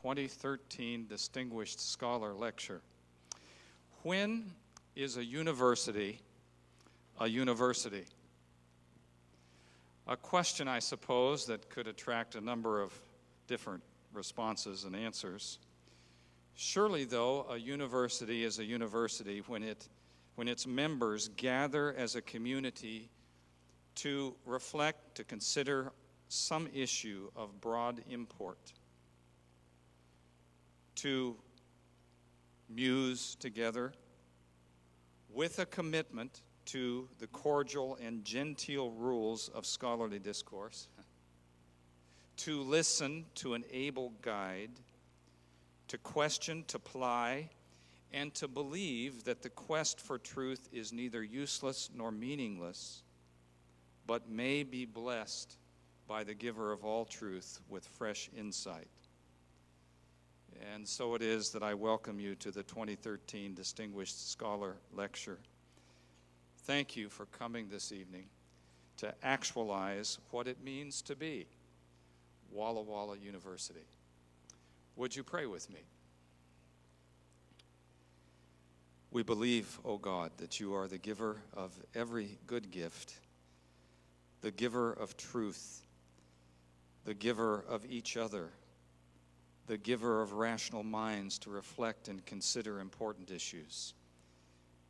2013 Distinguished Scholar Lecture. When is a university a university? A question, I suppose, that could attract a number of different responses and answers. Surely, though, a university is a university when its members gather as a community to reflect, to consider some issue of broad import, to muse together with a commitment to the cordial and genteel rules of scholarly discourse, to listen to an able guide, to question, to ply, and to believe that the quest for truth is neither useless nor meaningless, but may be blessed by the giver of all truth with fresh insight. And so it is that I welcome you to the 2013 Distinguished Scholar Lecture. Thank you for coming this evening to actualize what it means to be Walla Walla University. Would you pray with me? We believe, O God, that you are the giver of every good gift, the giver of truth, the giver of each other, the giver of rational minds to reflect and consider important issues.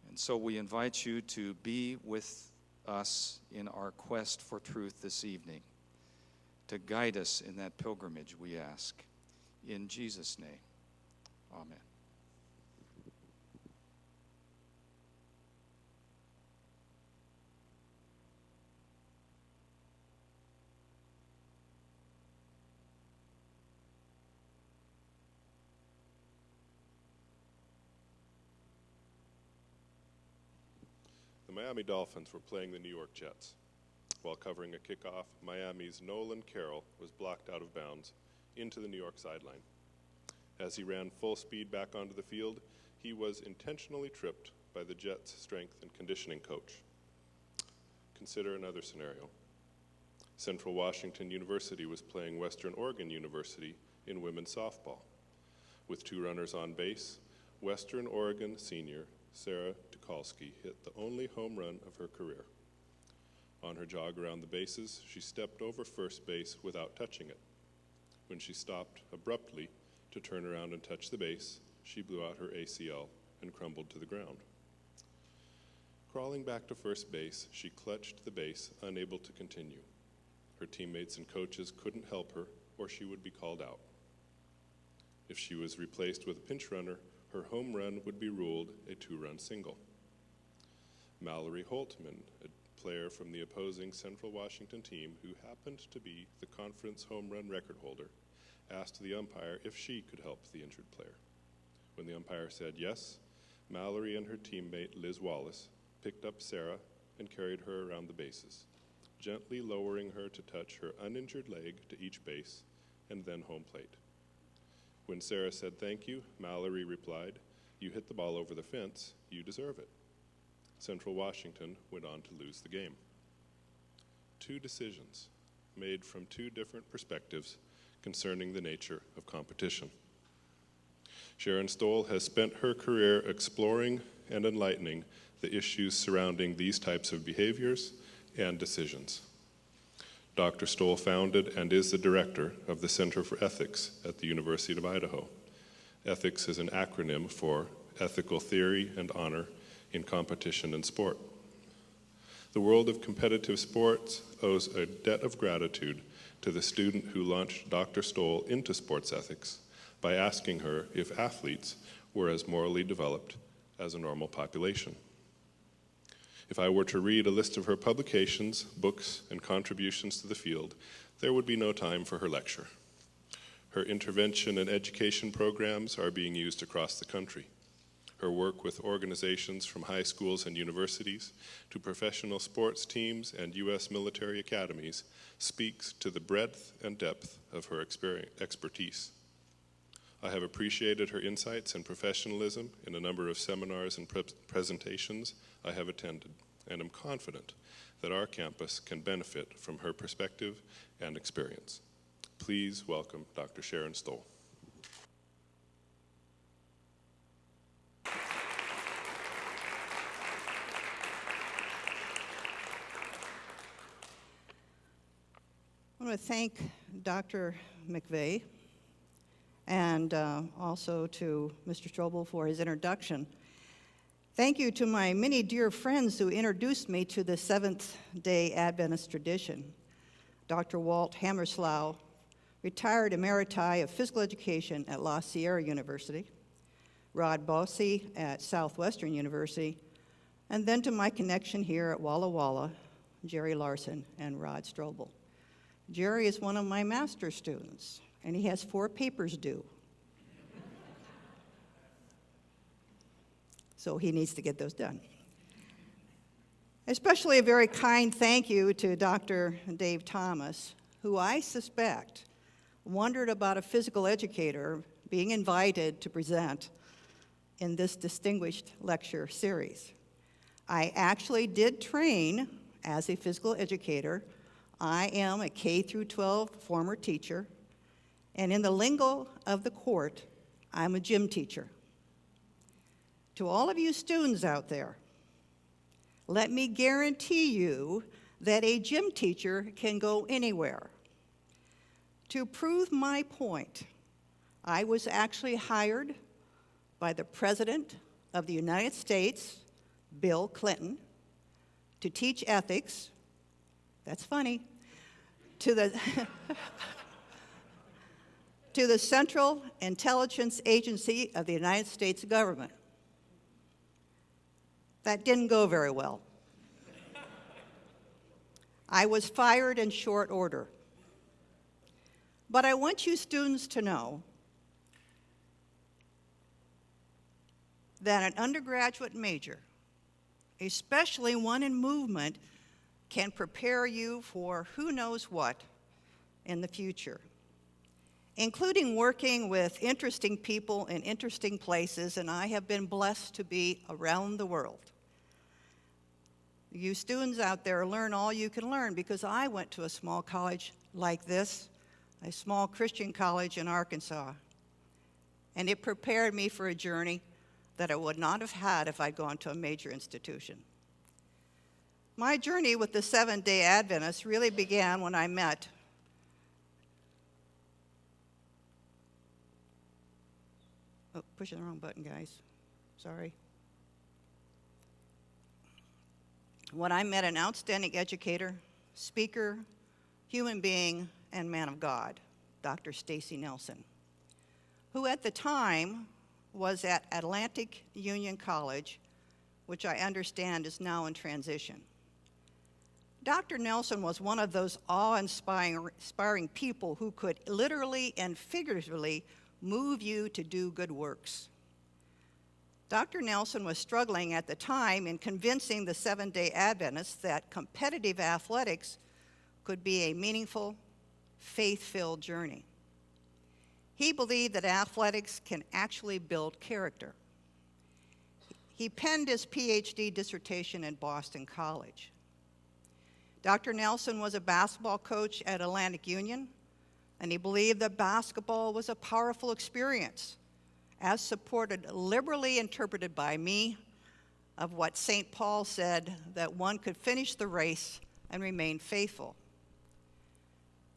And so we invite you to be with us in our quest for truth this evening, to guide us in that pilgrimage, we ask. In Jesus' name, amen. The Miami Dolphins were playing the New York Jets. While covering a kickoff, Miami's Nolan Carroll was blocked out of bounds into the New York sideline. As he ran full speed back onto the field, he was intentionally tripped by the Jets' strength and conditioning coach. Consider another scenario. Central Washington University was playing Western Oregon University in women's softball. With two runners on base, Western Oregon senior Sarah Tucholsky hit the only home run of her career. On her jog around the bases, she stepped over first base without touching it. When she stopped abruptly to turn around and touch the base, she blew out her ACL and crumbled to the ground. Crawling back to first base, she clutched the base, unable to continue. Her teammates and coaches couldn't help her, or she would be called out. If she was replaced with a pinch runner, her home run would be ruled a two-run single. Mallory Holtman, a player from the opposing Central Washington team who happened to be the conference home run record holder, asked the umpire if she could help the injured player. When the umpire said yes, Mallory and her teammate Liz Wallace picked up Sarah and carried her around the bases, gently lowering her to touch her uninjured leg to each base and then home plate. When Sarah said thank you, Mallory replied, "You hit the ball over the fence, you deserve it." Central Washington went on to lose the game. Two decisions made from two different perspectives concerning the nature of competition. Sharon Stoll has spent her career exploring and enlightening the issues surrounding these types of behaviors and decisions. Dr. Stoll founded and is the director of the Center for Ethics at the University of Idaho. Ethics is an acronym for Ethical Theory and Honor in Competition and Sport. The world of competitive sports owes a debt of gratitude to the student who launched Dr. Stoll into sports ethics by asking her if athletes were as morally developed as a normal population. If I were to read a list of her publications, books, and contributions to the field, there would be no time for her lecture. Her intervention and education programs are being used across the country. Her work with organizations from high schools and universities to professional sports teams and U.S. military academies speaks to the breadth and depth of her expertise. I have appreciated her insights and professionalism in a number of seminars and presentations I have attended, and am confident that our campus can benefit from her perspective and experience. Please welcome Dr. Sharon Stoll. to thank Dr. McVeigh and also to Mr. Strobel for his introduction. Thank you to my many dear friends who introduced me to the Seventh-day Adventist tradition. Dr. Walt Hammerslau, retired emeriti of physical education at La Sierra University, Rod Bossie at Southwestern University, and then to my connection here at Walla Walla, Jerry Larson and Rod Strobel. Jerry is one of my master's students, and he has 4 papers due. So he needs to get those done. Especially a very kind thank you to Dr. Dave Thomas, who I suspect wondered about a physical educator being invited to present in this distinguished lecture series. I actually did train as a physical educator. I am a K through 12 former teacher, and in the lingo of the court, I'm a gym teacher. To all of you students out there, let me guarantee you that a gym teacher can go anywhere. To prove my point, I was actually hired by the President of the United States, Bill Clinton, to teach ethics. That's funny. To the to the Central Intelligence Agency of the United States government. That didn't go very well. I was fired in short order. But I want you students to know that an undergraduate major, especially one in movement, can prepare you for who knows what in the future, including working with interesting people in interesting places, and I have been blessed to be around the world. You students out there, learn all you can learn, because I went to a small college like this, a small Christian college in Arkansas, and it prepared me for a journey that I would not have had if I'd gone to a major institution. My journey with the Seventh-day Adventists really began when I met pushing the wrong button, guys. Sorry. When I met an outstanding educator, speaker, human being, and man of God, Dr. Stacy Nelson, who at the time was at Atlantic Union College, which I understand is now in transition. Dr. Nelson was one of those awe-inspiring people who could literally and figuratively move you to do good works. Dr. Nelson was struggling at the time in convincing the Seventh-day Adventists that competitive athletics could be a meaningful, faith-filled journey. He believed that athletics can actually build character. He penned his PhD dissertation at Boston College. Dr. Nelson was a basketball coach at Atlantic Union, and he believed that basketball was a powerful experience, as supported, liberally interpreted by me, of what St. Paul said, that one could finish the race and remain faithful.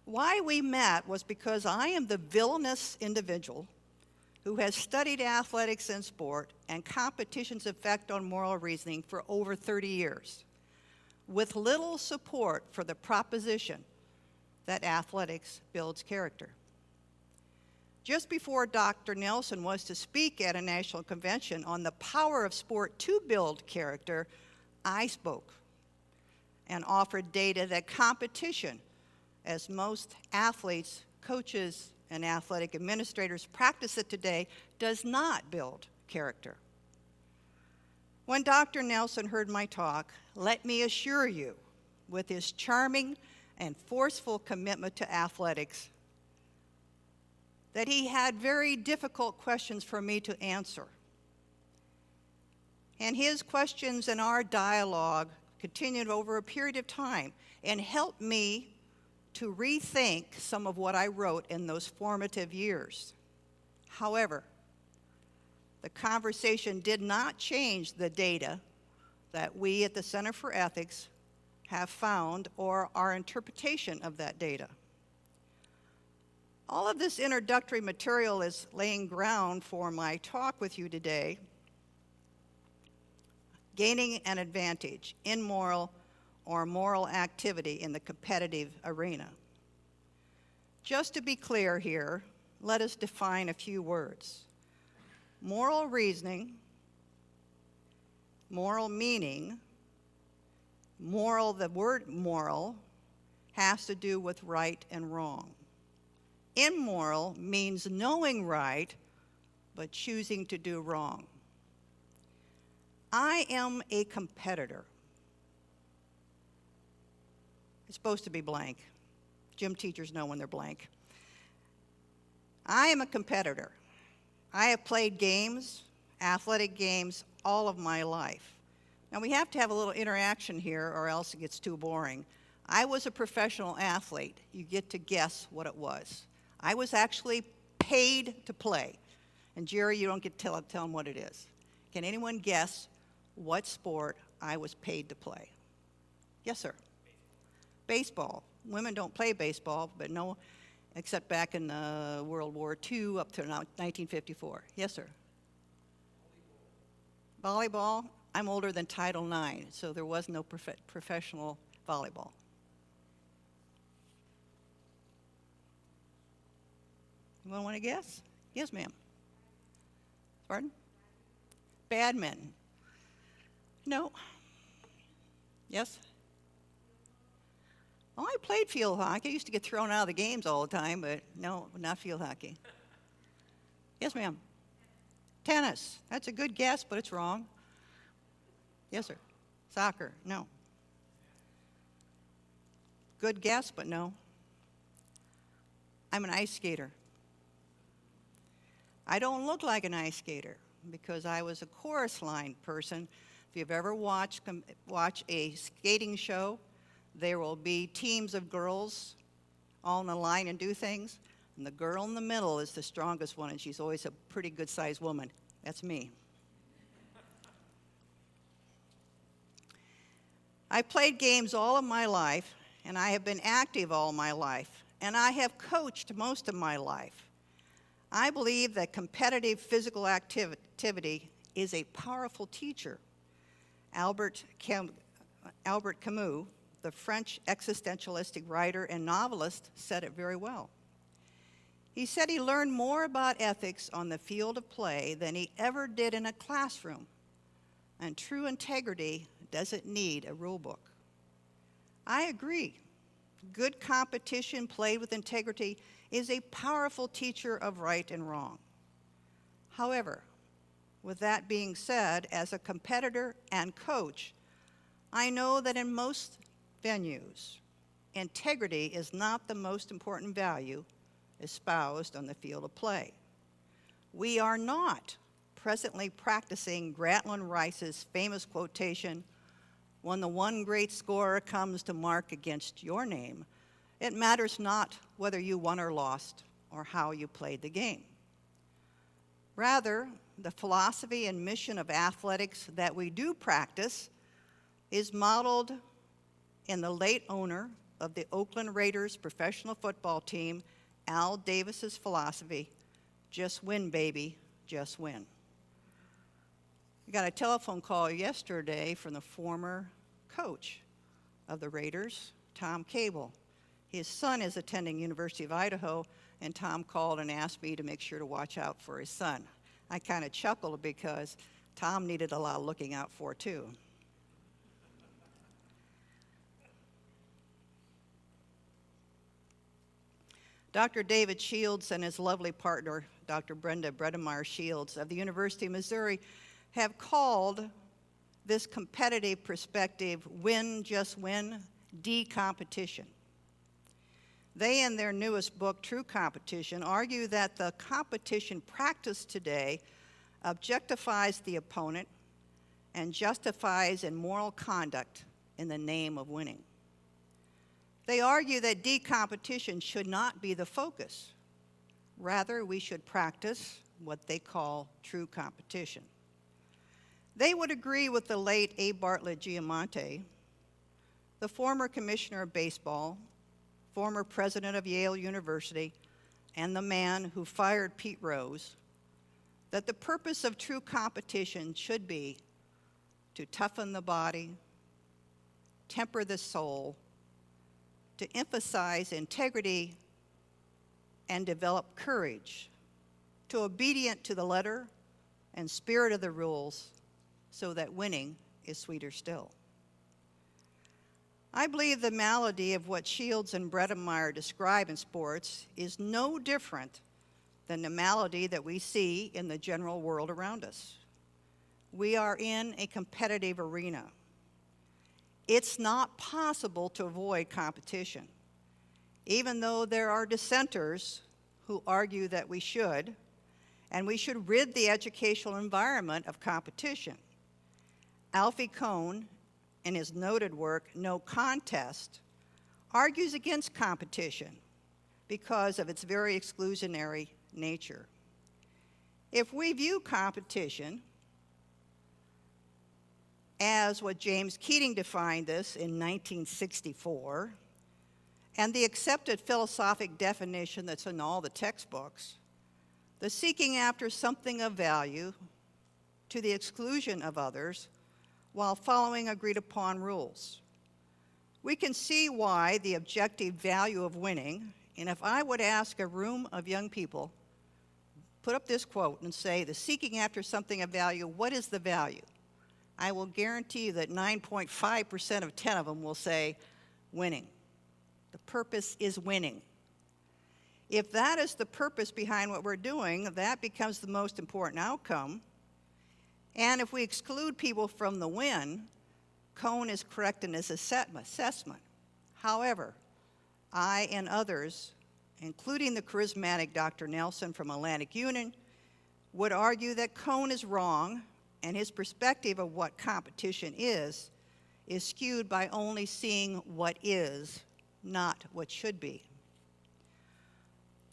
Why we met was because I am the villainous individual who has studied athletics and sport and competition's effect on moral reasoning for over 30 years, with little support for the proposition that athletics builds character. Just before Dr. Nelson was to speak at a national convention on the power of sport to build character, I spoke and offered data that competition, as most athletes, coaches, and athletic administrators practice it today, does not build character. When Dr. Nelson heard my talk, let me assure you, with his charming and forceful commitment to athletics, that he had very difficult questions for me to answer. And his questions and our dialogue continued over a period of time and helped me to rethink some of what I wrote in those formative years. However, the conversation did not change the data that we at the Center for Ethics have found or our interpretation of that data. All of this introductory material is laying ground for my talk with you today, gaining an advantage in moral or moral activity in the competitive arena. Just to be clear here, let us define a few words. Moral reasoning, moral meaning, moral, the word moral, has to do with right and wrong. Immoral means knowing right, but choosing to do wrong. I am a competitor. It's supposed to be blank. Gym teachers know when they're blank. I am a competitor. I have played games, athletic games, all of my life. Now we have to have a little interaction here or else it gets too boring. I was a professional athlete. You get to guess what it was. I was actually paid to play. And Jerry, you don't get to tell them what it is. Can anyone guess what sport I was paid to play? Yes, sir. Baseball. Women don't play baseball, but no, except back in World War II up to 1954. Yes, sir. Volleyball. I'm older than Title IX, so there was no professional volleyball. Anyone want to guess? Yes, ma'am. Pardon? Badminton. No. Yes? Oh, I played field hockey. I used to get thrown out of the games all the time, but no, not field hockey. Yes, ma'am. Tennis. That's a good guess, but it's wrong. Yes, sir. Soccer. No. Good guess, but no. I'm an ice skater. I don't look like an ice skater because I was a chorus line person. If you've ever watched a skating show, there will be teams of girls all in a line and do things. And the girl in the middle is the strongest one, and she's always a pretty good-sized woman. That's me. I played games all of my life, and I have been active all my life, and I have coached most of my life. I believe that competitive physical activity is a powerful teacher. Albert Camus, the French existentialistic writer and novelist, said it very well. He said he learned more about ethics on the field of play than he ever did in a classroom, and true integrity doesn't need a rule book. I agree. Good competition played with integrity is a powerful teacher of right and wrong. However, with that being said, as a competitor and coach, I know that in most venues, integrity is not the most important value espoused on the field of play. We are not presently practicing Grantland Rice's famous quotation, "When the one great scorer comes to mark against your name, it matters not whether you won or lost or how you played the game." Rather, the philosophy and mission of athletics that we do practice is modeled in the late owner of the Oakland Raiders professional football team, Al Davis's philosophy, just win, baby, just win. I got a telephone call yesterday from the former coach of the Raiders, Tom Cable. His son is attending University of Idaho, and Tom called and asked me to make sure to watch out for his son. I kind of chuckled because Tom needed a lot of looking out for too. Dr. David Shields and his lovely partner, Dr. Brenda Bredemeyer Shields of the University of Missouri, have called this competitive perspective, win, just win, de-competition. They, in their newest book, True Competition, argue that the competition practiced today objectifies the opponent and justifies immoral conduct in the name of winning. They argue that de-competition should not be the focus. Rather, we should practice what they call true competition. They would agree with the late A. Bartlett Giamonte, the former commissioner of baseball, former president of Yale University, and the man who fired Pete Rose that the purpose of true competition should be to toughen the body, temper the soul, to emphasize integrity, and develop courage, to obedient to the letter and spirit of the rules, so that winning is sweeter still. I believe the malady of what Shields and Bredemeyer describe in sports is no different than the malady that we see in the general world around us. We are in a competitive arena. It's not possible to avoid competition, even though there are dissenters who argue that we should, and we should rid the educational environment of competition. Alfie Kohn, in his noted work, No Contest, argues against competition because of its very exclusionary nature. If we view competition as what James Keating defined this in 1964, and the accepted philosophic definition that's in all the textbooks, the seeking after something of value to the exclusion of others while following agreed upon rules. We can see why the objective value of winning, and if I would ask a room of young people, put up this quote and say, the seeking after something of value, what is the value? I will guarantee you that 9.5% of 10 of them will say winning. The purpose is winning. If that is the purpose behind what we're doing, that becomes the most important outcome. And if we exclude people from the win, Kohn is correct in his assessment. However, I and others, including the charismatic Dr. Nelson from Atlantic Union, would argue that Kohn is wrong, and his perspective of what competition is skewed by only seeing what is, not what should be.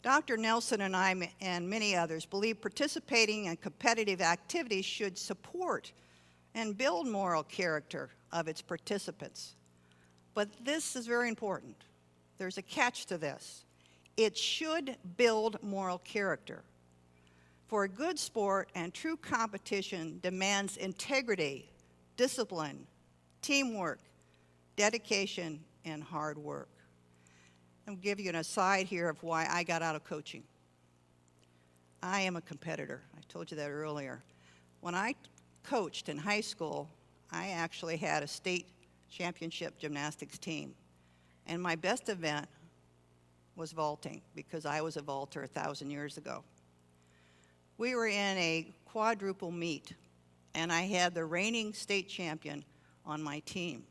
Dr. Nelson and I and many others believe participating in competitive activities should support and build moral character of its participants. But this is very important. There's a catch to this. It should build moral character. For a good sport and true competition demands integrity, discipline, teamwork, dedication, and hard work. I'll give you an aside here of why I got out of coaching. I am a competitor. I told you that earlier. When I coached in high school, I actually had a state championship gymnastics team. And my best event was vaulting, because I was a vaulter 1,000 years ago. We were in a quadruple meet, and I had the reigning state champion on my team.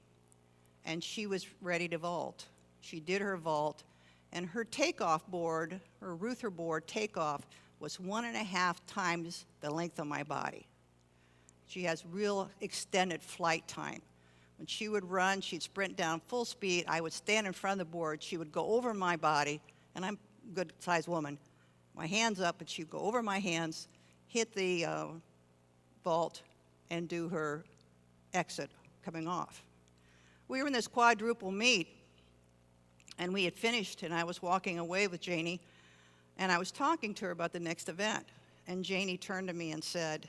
And she was ready to vault. She did her vault, and her takeoff board, her Ruther board takeoff, was 1.5 times the length of my body. She has real extended flight time. When she would run, she'd sprint down full speed. I would stand in front of the board. She would go over my body, and I'm a good-sized woman. My hands up, and she'd go over my hands, hit the vault, and do her exit coming off. We were in this quadruple meet, and we had finished, and I was walking away with Janie, and I was talking to her about the next event. And Janie turned to me and said,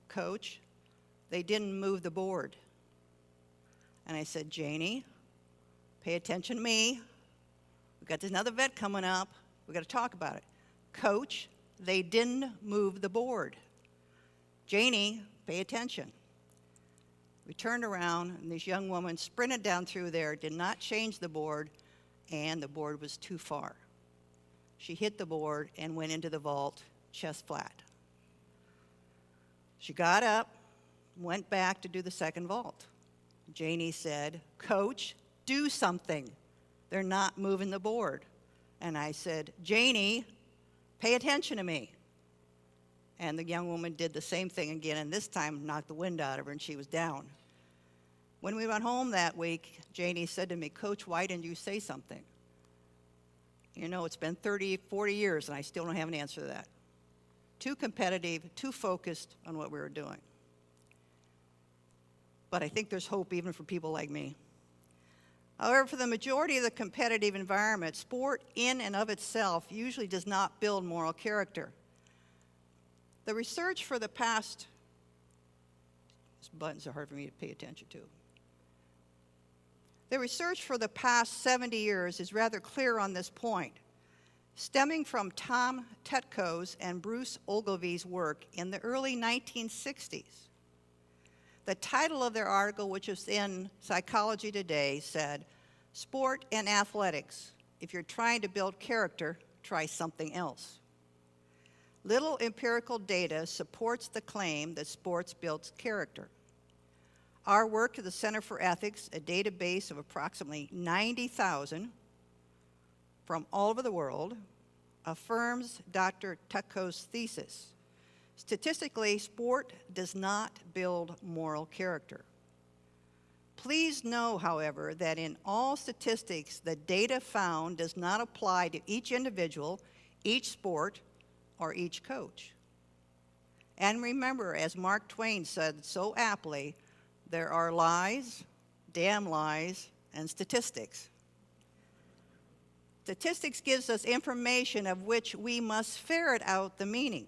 "Coach, they didn't move the board." And I said, "Janie, pay attention to me. We've got this another event coming up. We've got to talk about it. Coach, they didn't move the board. Janie, pay attention." We turned around, and this young woman sprinted down through there, did not change the board, and the board was too far. She hit the board and went into the vault chest flat. She got up, went back to do the second vault. Janie said, "Coach, do something. They're not moving the board." And I said, "Janie, pay attention to me." And the young woman did the same thing again, and this time knocked the wind out of her, and she was down. When we went home that week, Janie said to me, "Coach, why didn't you say something?" You know, it's been 30, 40 years, and I still don't have an answer to that. Too competitive, too focused on what we were doing. But I think there's hope even for people like me. However, for the majority of the competitive environment, sport in and of itself usually does not build moral character. The research for the past, these buttons are hard for me to pay attention to. The research for the past 70 years is rather clear on this point, stemming from Tom Tetko's and Bruce Ogilvy's work in the early 1960s. The title of their article, which is in Psychology Today, said, "Sport and athletics. If you're trying to build character, try something else." Little empirical data supports the claim that sports builds character. Our work at the Center for Ethics, a database of approximately 90,000 from all over the world, affirms Dr. Tetko's thesis. Statistically, sport does not build moral character. Please know, however, that in all statistics, the data found does not apply to each individual, each sport, or each coach. And remember, as Mark Twain said so aptly, there are lies, damn lies, and statistics. Statistics gives us information of which we must ferret out the meaning.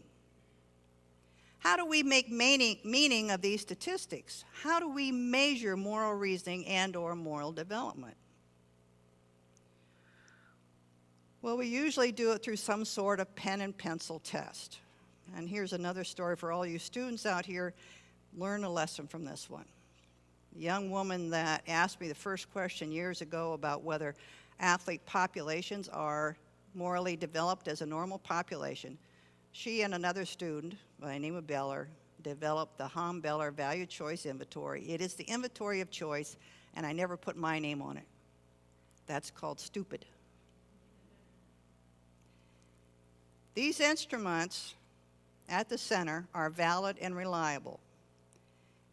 How do we make meaning of these statistics? How do we measure moral reasoning and/or moral development? Well, we usually do it through some sort of pen and pencil test. And here's another story for all you students out here. Learn a lesson from this one. A young woman that asked me the first question years ago about whether athlete populations are morally developed as a normal population, she and another student by the name of Beller developed the Beller Value Choice Inventory. It is the inventory of choice, and I never put my name on it. That's called stupid. These instruments at the center are valid and reliable.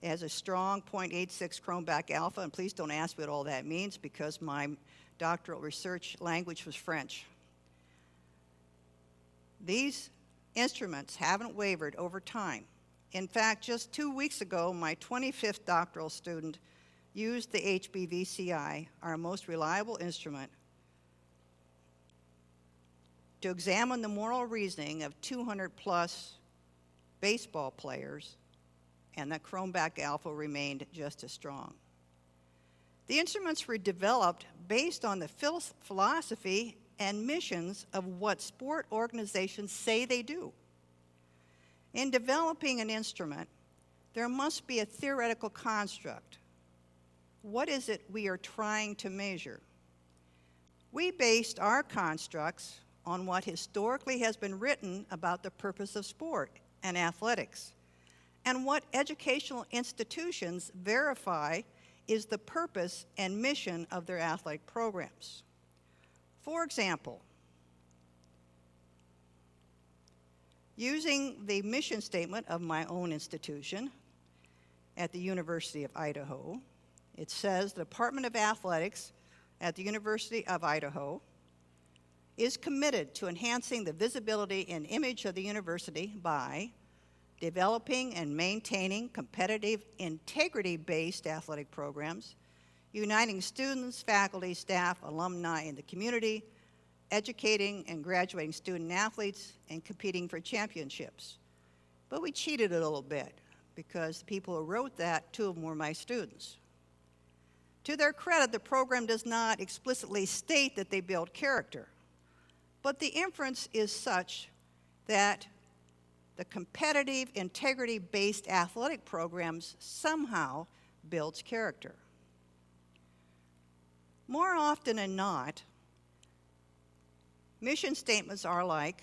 It has a strong 0.86 Cronbach alpha, and please don't ask me what all that means because my doctoral research language was French. These instruments haven't wavered over time. In fact, just 2 weeks ago, my 25th doctoral student used the HBVCI, our most reliable instrument, to examine the moral reasoning of 200 plus baseball players, and that Cronbach alpha remained just as strong. The instruments were developed based on the philosophy and missions of what sport organizations say they do. In developing an instrument, there must be a theoretical construct. What is it we are trying to measure? We based our constructs on what historically has been written about the purpose of sport and athletics, and what educational institutions verify is the purpose and mission of their athletic programs. For example, using the mission statement of my own institution at the University of Idaho, it says the Department of Athletics at the University of Idaho is committed to enhancing the visibility and image of the university by developing and maintaining competitive, integrity-based athletic programs, uniting students, faculty, staff, alumni, and the community, educating and graduating student athletes, and competing for championships. But we cheated a little bit because the people who wrote that, 2 of them were my students. To their credit, the program does not explicitly state that they build character, but the inference is such that the competitive, integrity-based athletic programs somehow builds character. More often than not, mission statements are like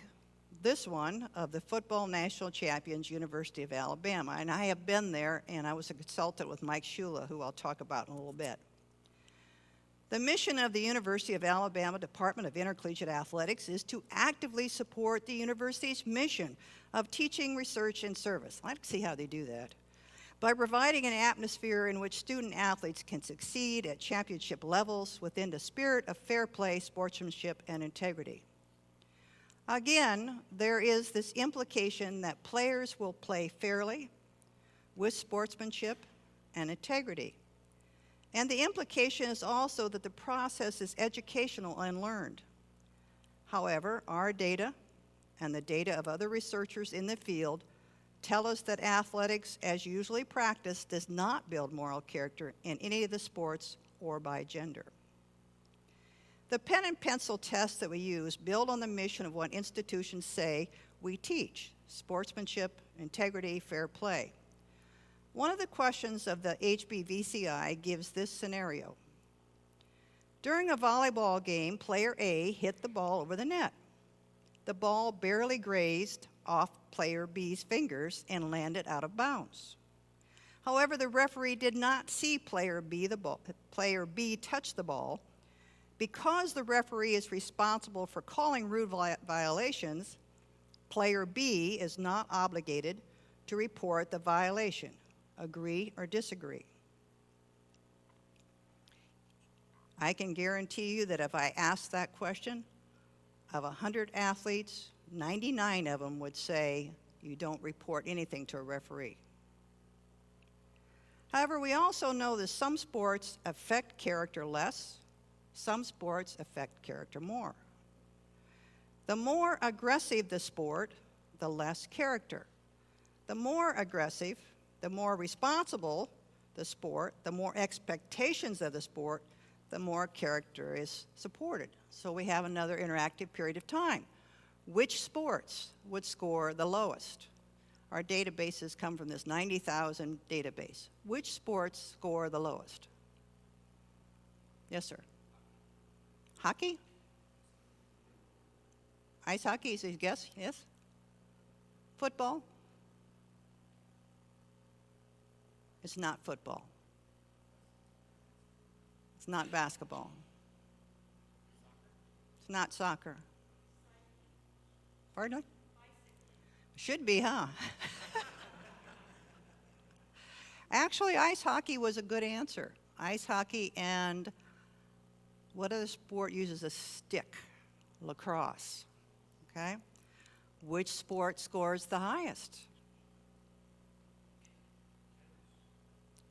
this one of the football national champions, University of Alabama. And I have been there, and I was a consultant with Mike Shula, who I'll talk about in a little bit. The mission of the University of Alabama Department of Intercollegiate Athletics is to actively support the university's mission of teaching, research, and service. I'd like to see how they do that. By providing an atmosphere in which student athletes can succeed at championship levels within the spirit of fair play, sportsmanship, and integrity. Again, there is this implication that players will play fairly, with sportsmanship and integrity. And the implication is also that the process is educational and learned. However, our data and the data of other researchers in the field tell us that athletics, as usually practiced, does not build moral character in any of the sports or by gender. The pen and pencil tests that we use build on the mission of what institutions say we teach: sportsmanship, integrity, fair play. One of the questions of the HBVCI gives this scenario. During a volleyball game, player A hit the ball over the net. The ball barely grazed off player B's fingers and landed out of bounds. However, the referee did not see player B touch the ball. Because the referee is responsible for calling rule violations, player B is not obligated to report the violation. Agree or disagree? I can guarantee you that if I asked that question of 100 athletes, 99 of them would say you don't report anything to a referee. However, we also know that some sports affect character less, some sports affect character more. The more aggressive the sport, the less character. The more aggressive, the more responsible the sport, the more expectations of the sport, the more character is supported. So we have another interactive period of time. Which sports would score the lowest? Our databases come from this 90,000 database. Which sports score the lowest? Yes, sir. Hockey? Ice hockey is his guess, yes? Football? It's not football. It's not basketball. It's not soccer. Pardon? Should be, huh? Actually, ice hockey was a good answer. Ice hockey and what other sport uses a stick? Lacrosse. Okay? Which sport scores the highest?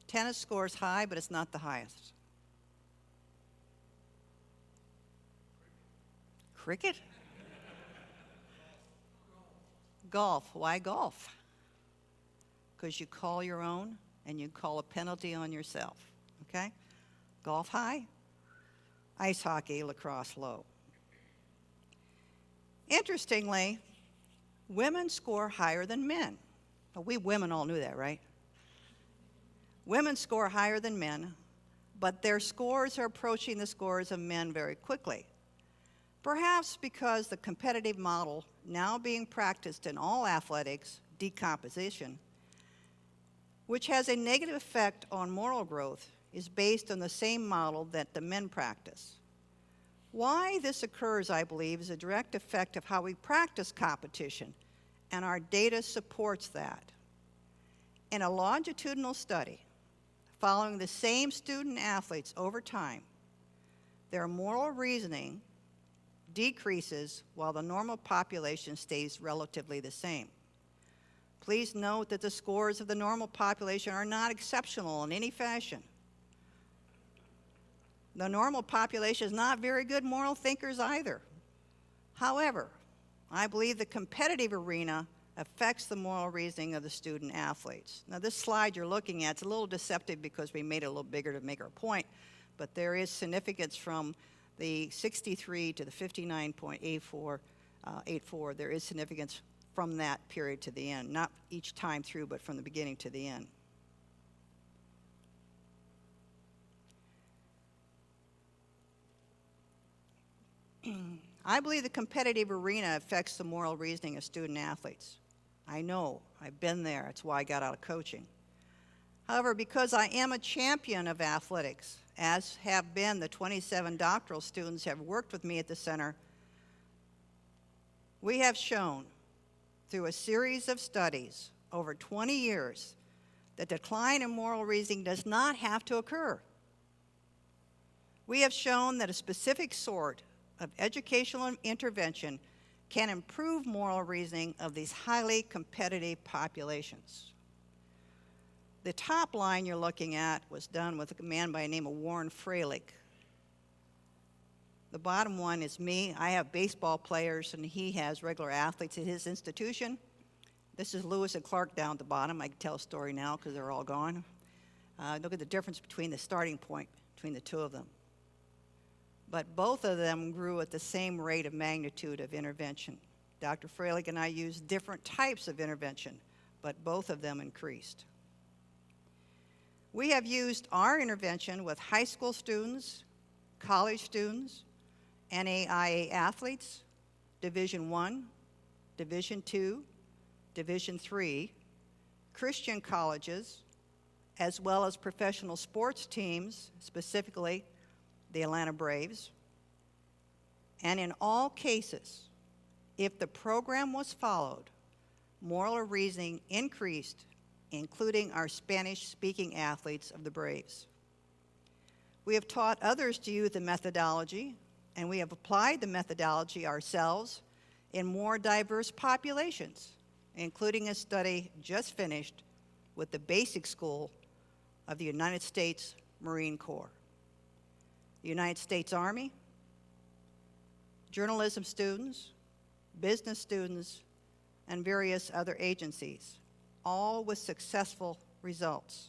Tennis scores high, but it's not the highest. Cricket? Golf. Why golf? Because you call your own and you call a penalty on yourself. Okay? Golf high, ice hockey, lacrosse low. Interestingly, women score higher than men. Well, we women all knew that, right? Women score higher than men, but their scores are approaching the scores of men very quickly. Perhaps because the competitive model now being practiced in all athletics, decomposition, which has a negative effect on moral growth, is based on the same model that the men practice. Why this occurs, I believe, is a direct effect of how we practice competition, and our data supports that. In a longitudinal study, following the same student athletes over time, their moral reasoning decreases while the normal population stays relatively the same. Please note that the scores of the normal population are not exceptional in any fashion. The normal population is not very good moral thinkers either. However, I believe the competitive arena affects the moral reasoning of the student athletes. Now, this slide you're looking at, it's a little deceptive because we made it a little bigger to make our point, but there is significance from the 63 to the 59.84. There is significance from that period to the end, not each time through, but from the beginning to the end. I believe the competitive arena affects the moral reasoning of student athletes. I know, I've been there, that's why I got out of coaching. However, because I am a champion of athletics, as have been the 27 doctoral students who have worked with me at the center, we have shown through a series of studies over 20 years that decline in moral reasoning does not have to occur. We have shown that a specific sort of educational intervention can improve moral reasoning of these highly competitive populations. The top line you're looking at was done with a man by the name of Warren Freilich. The bottom one is me. I have baseball players, and he has regular athletes at his institution. This is Lewis and Clark down at the bottom. I can tell a story now because they're all gone. Look at the difference between the starting point between the two of them. But both of them grew at the same rate of magnitude of intervention. Dr. Freilich and I used different types of intervention, but both of them increased. We have used our intervention with high school students, college students, NAIA athletes, Division I, Division II, Division III, Christian colleges, as well as professional sports teams, specifically the Atlanta Braves. And in all cases, if the program was followed, moral reasoning increased, including our Spanish-speaking athletes of the Braves. We have taught others to use the methodology, and we have applied the methodology ourselves in more diverse populations, including a study just finished with the Basic School of the United States Marine Corps, the United States Army, journalism students, business students, and various other agencies, all with successful results.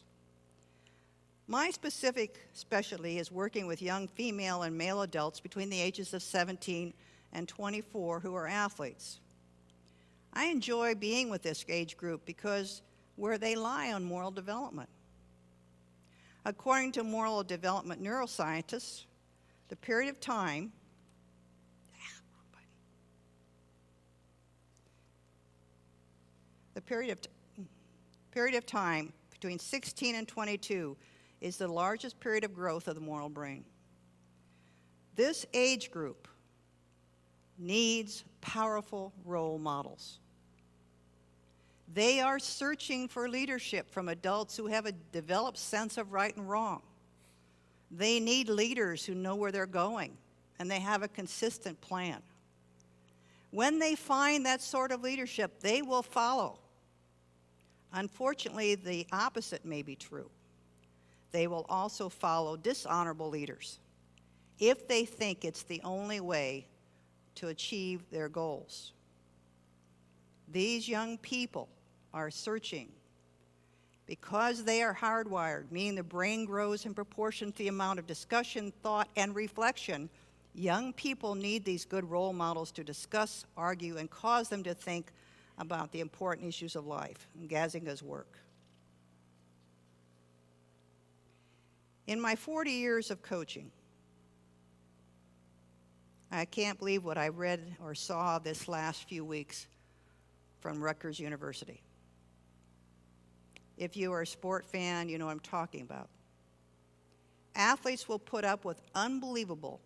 My specific specialty is working with young female and male adults between the ages of 17 and 24 who are athletes. I enjoy being with this age group because where they lie on moral development. According to moral development neuroscientists, the period of time between 16 and 22 is the largest period of growth of the moral brain. This age group needs powerful role models. They are searching for leadership from adults who have a developed sense of right and wrong. They need leaders who know where they're going, and they have a consistent plan. When they find that sort of leadership, they will follow. Unfortunately, the opposite may be true. They will also follow dishonorable leaders if they think it's the only way to achieve their goals. These young people are searching because they are hardwired, meaning the brain grows in proportion to the amount of discussion, thought, and reflection. Young people need these good role models to discuss, argue, and cause them to think about the important issues of life, Gazinga's work. In my 40 years of coaching, I can't believe what I read or saw this last few weeks from Rutgers University. If you are a sport fan, you know what I'm talking about. Athletes will put up with unbelievable,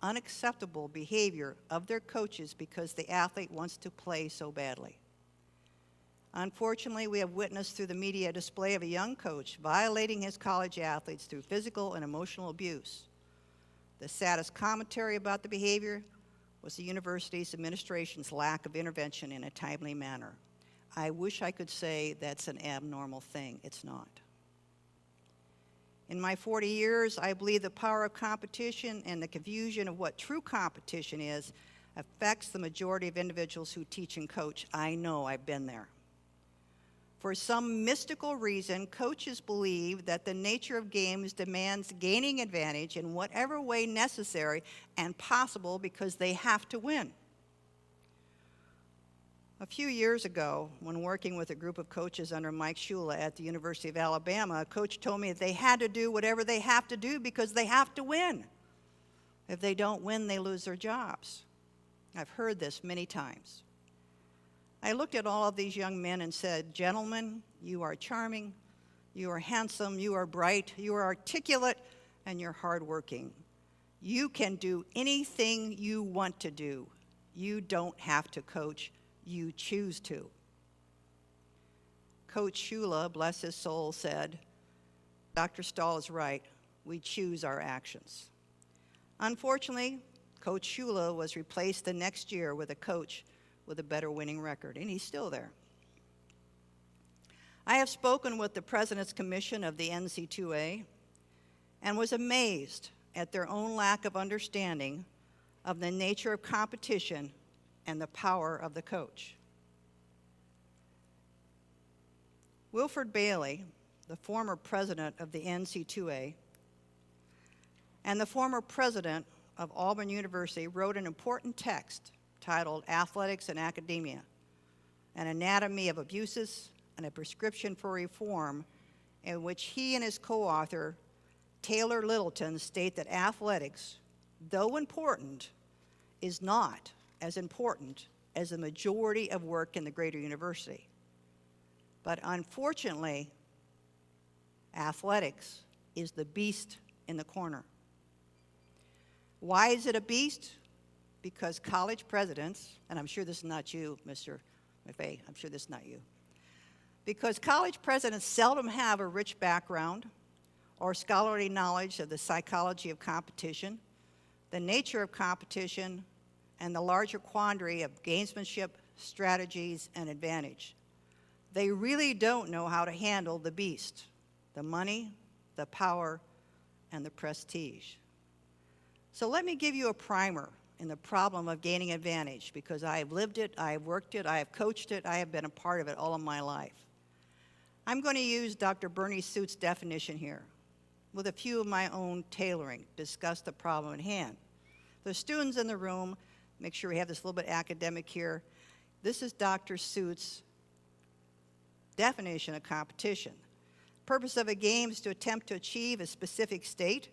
unacceptable behavior of their coaches because the athlete wants to play so badly. Unfortunately, we have witnessed through the media a display of a young coach violating his college athletes through physical and emotional abuse. The saddest commentary about the behavior was the university's administration's lack of intervention in a timely manner. I wish I could say that's an abnormal thing. It's not. In my 40 years, I believe the power of competition and the confusion of what true competition is affects the majority of individuals who teach and coach. I know, I've been there. For some mystical reason, coaches believe that the nature of games demands gaining advantage in whatever way necessary and possible because they have to win. A few years ago, when working with a group of coaches under Mike Scholor at the University of Alabama, a coach told me that they had to do whatever they have to do because they have to win. If they don't win, they lose their jobs. I've heard this many times. I looked at all of these young men and said, gentlemen, you are charming, you are handsome, you are bright, you are articulate, and you're hardworking. You can do anything you want to do. You don't have to coach, you choose to. Coach Scholor, bless his soul, said, Dr. Stahl is right, we choose our actions. Unfortunately, Coach Scholor was replaced the next year with a coach with a better winning record, and he's still there. I have spoken with the President's Commission of the NC2A and was amazed at their own lack of understanding of the nature of competition and the power of the coach. Wilford Bailey, the former president of the NC2A, and the former president of Auburn University, wrote an important text titled Athletics and Academia, an anatomy of abuses and a prescription for reform, in which he and his co-author, Taylor Littleton, state that athletics, though important, is not as important as the majority of work in the greater university. But unfortunately, athletics is the beast in the corner. Why is it a beast? Because college presidents, and I'm sure this is not you, Mr. McVeigh, I'm sure this is not you. Because college presidents seldom have a rich background or scholarly knowledge of the psychology of competition, the nature of competition, and the larger quandary of gamesmanship, strategies, and advantage. They really don't know how to handle the beast, the money, the power, and the prestige. So let me give you a primer in the problem of gaining advantage, because I have lived it, I have worked it, I have coached it, I have been a part of it all of my life. I'm going to use Dr. Bernie Suit's definition here, with a few of my own tailoring, to discuss the problem at hand. The students in the room, make sure we have this a little bit academic here. This is Dr. Suit's definition of competition. Purpose of a game is to attempt to achieve a specific state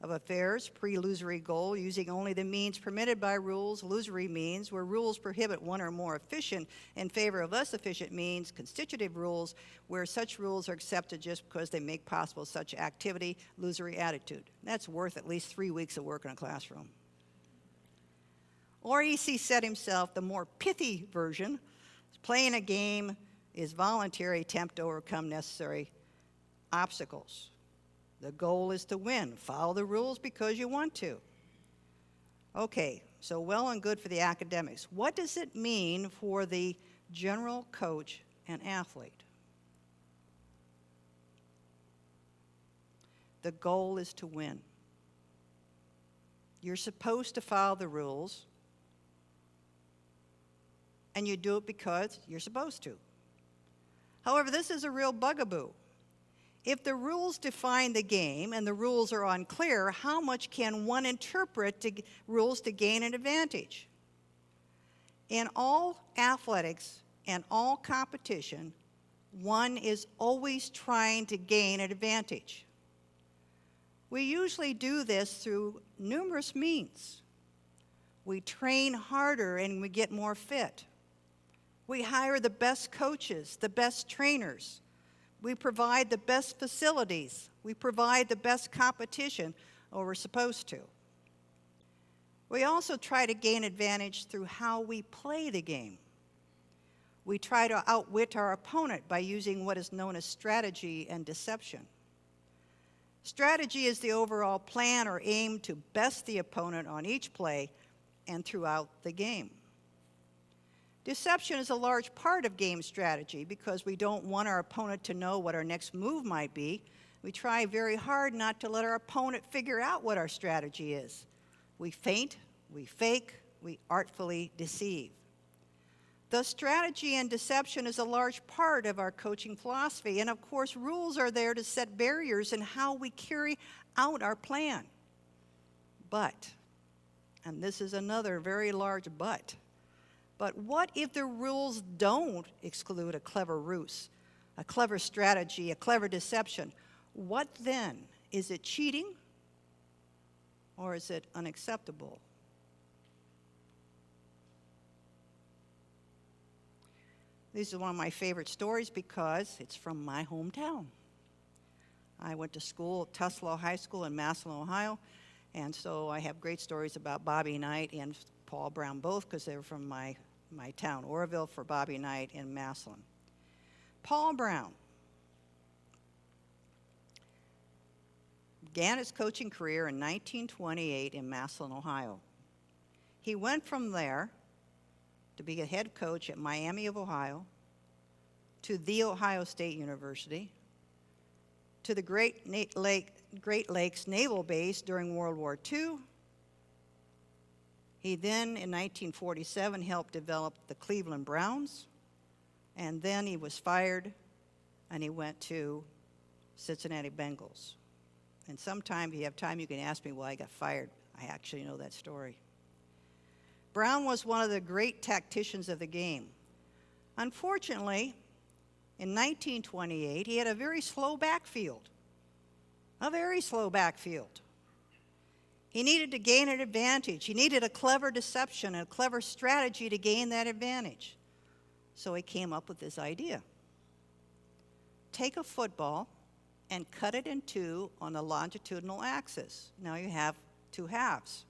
of affairs, pre-illusory goal, using only the means permitted by rules, illusory means, where rules prohibit one or more efficient in favor of less efficient means, constitutive rules, where such rules are accepted just because they make possible such activity, illusory attitude. That's worth at least 3 weeks of work in a classroom. Or E.C. said himself, the more pithy version, playing a game is voluntary attempt to overcome necessary obstacles. The goal is to win. Follow the rules because you want to. Okay, so well and good for the academics. What does it mean for the general coach and athlete? The goal is to win. You're supposed to follow the rules, and you do it because you're supposed to. However, this is a real bugaboo. If the rules define the game and the rules are unclear, how much can one interpret rules to gain an advantage? In all athletics and all competition, one is always trying to gain an advantage. We usually do this through numerous means. We train harder and we get more fit. We hire the best coaches, the best trainers. We provide the best facilities. We provide the best competition, or we're supposed to. We also try to gain advantage through how we play the game. We try to outwit our opponent by using what is known as strategy and deception. Strategy is the overall plan or aim to best the opponent on each play and throughout the game. Deception is a large part of game strategy because we don't want our opponent to know what our next move might be. We try very hard not to let our opponent figure out what our strategy is. We feint, we fake, we artfully deceive. Thus, strategy and deception is a large part of our coaching philosophy, and of course, rules are there to set barriers in how we carry out our plan. But, and this is another very large but what if the rules don't exclude a clever ruse, a clever strategy, a clever deception? What then? Is it cheating or is it unacceptable? This is one of my favorite stories because it's from my hometown. I went to school at Tuslaw High School in Massillon, Ohio, and so I have great stories about Bobby Knight and Paul Brown both because they were from my town, Oroville for Bobby Knight in Massillon. Paul Brown began his coaching career in 1928 in Massillon, Ohio. He went from there to be a head coach at Miami of Ohio, to The Ohio State University, to the Great Lakes Naval Base during World War II. He then, in 1947, helped develop the Cleveland Browns, and then he was fired, and he went to Cincinnati Bengals. And sometime, if you have time, you can ask me why I got fired. I actually know that story. Brown was one of the great tacticians of the game. Unfortunately, in 1928, he had a very slow backfield. A very slow backfield. He needed to gain an advantage. He needed a clever deception, a clever strategy to gain that advantage. So he came up with this idea. Take a football and cut it in two on the longitudinal axis. Now you have two halves.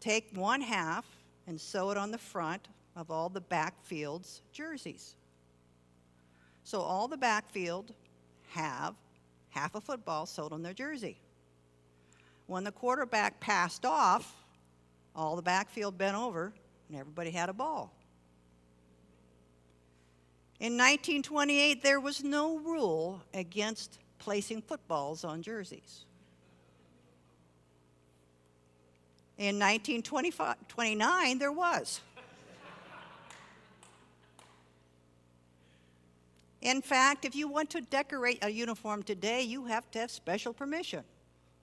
Take one half and sew it on the front of all the backfield's jerseys. So all the backfield have half a football sewed on their jersey. When the quarterback passed off, all the backfield bent over and everybody had a ball. In 1928, there was no rule against placing footballs on jerseys. In 1929, there was. In fact, if you want to decorate a uniform today, you have to have special permission,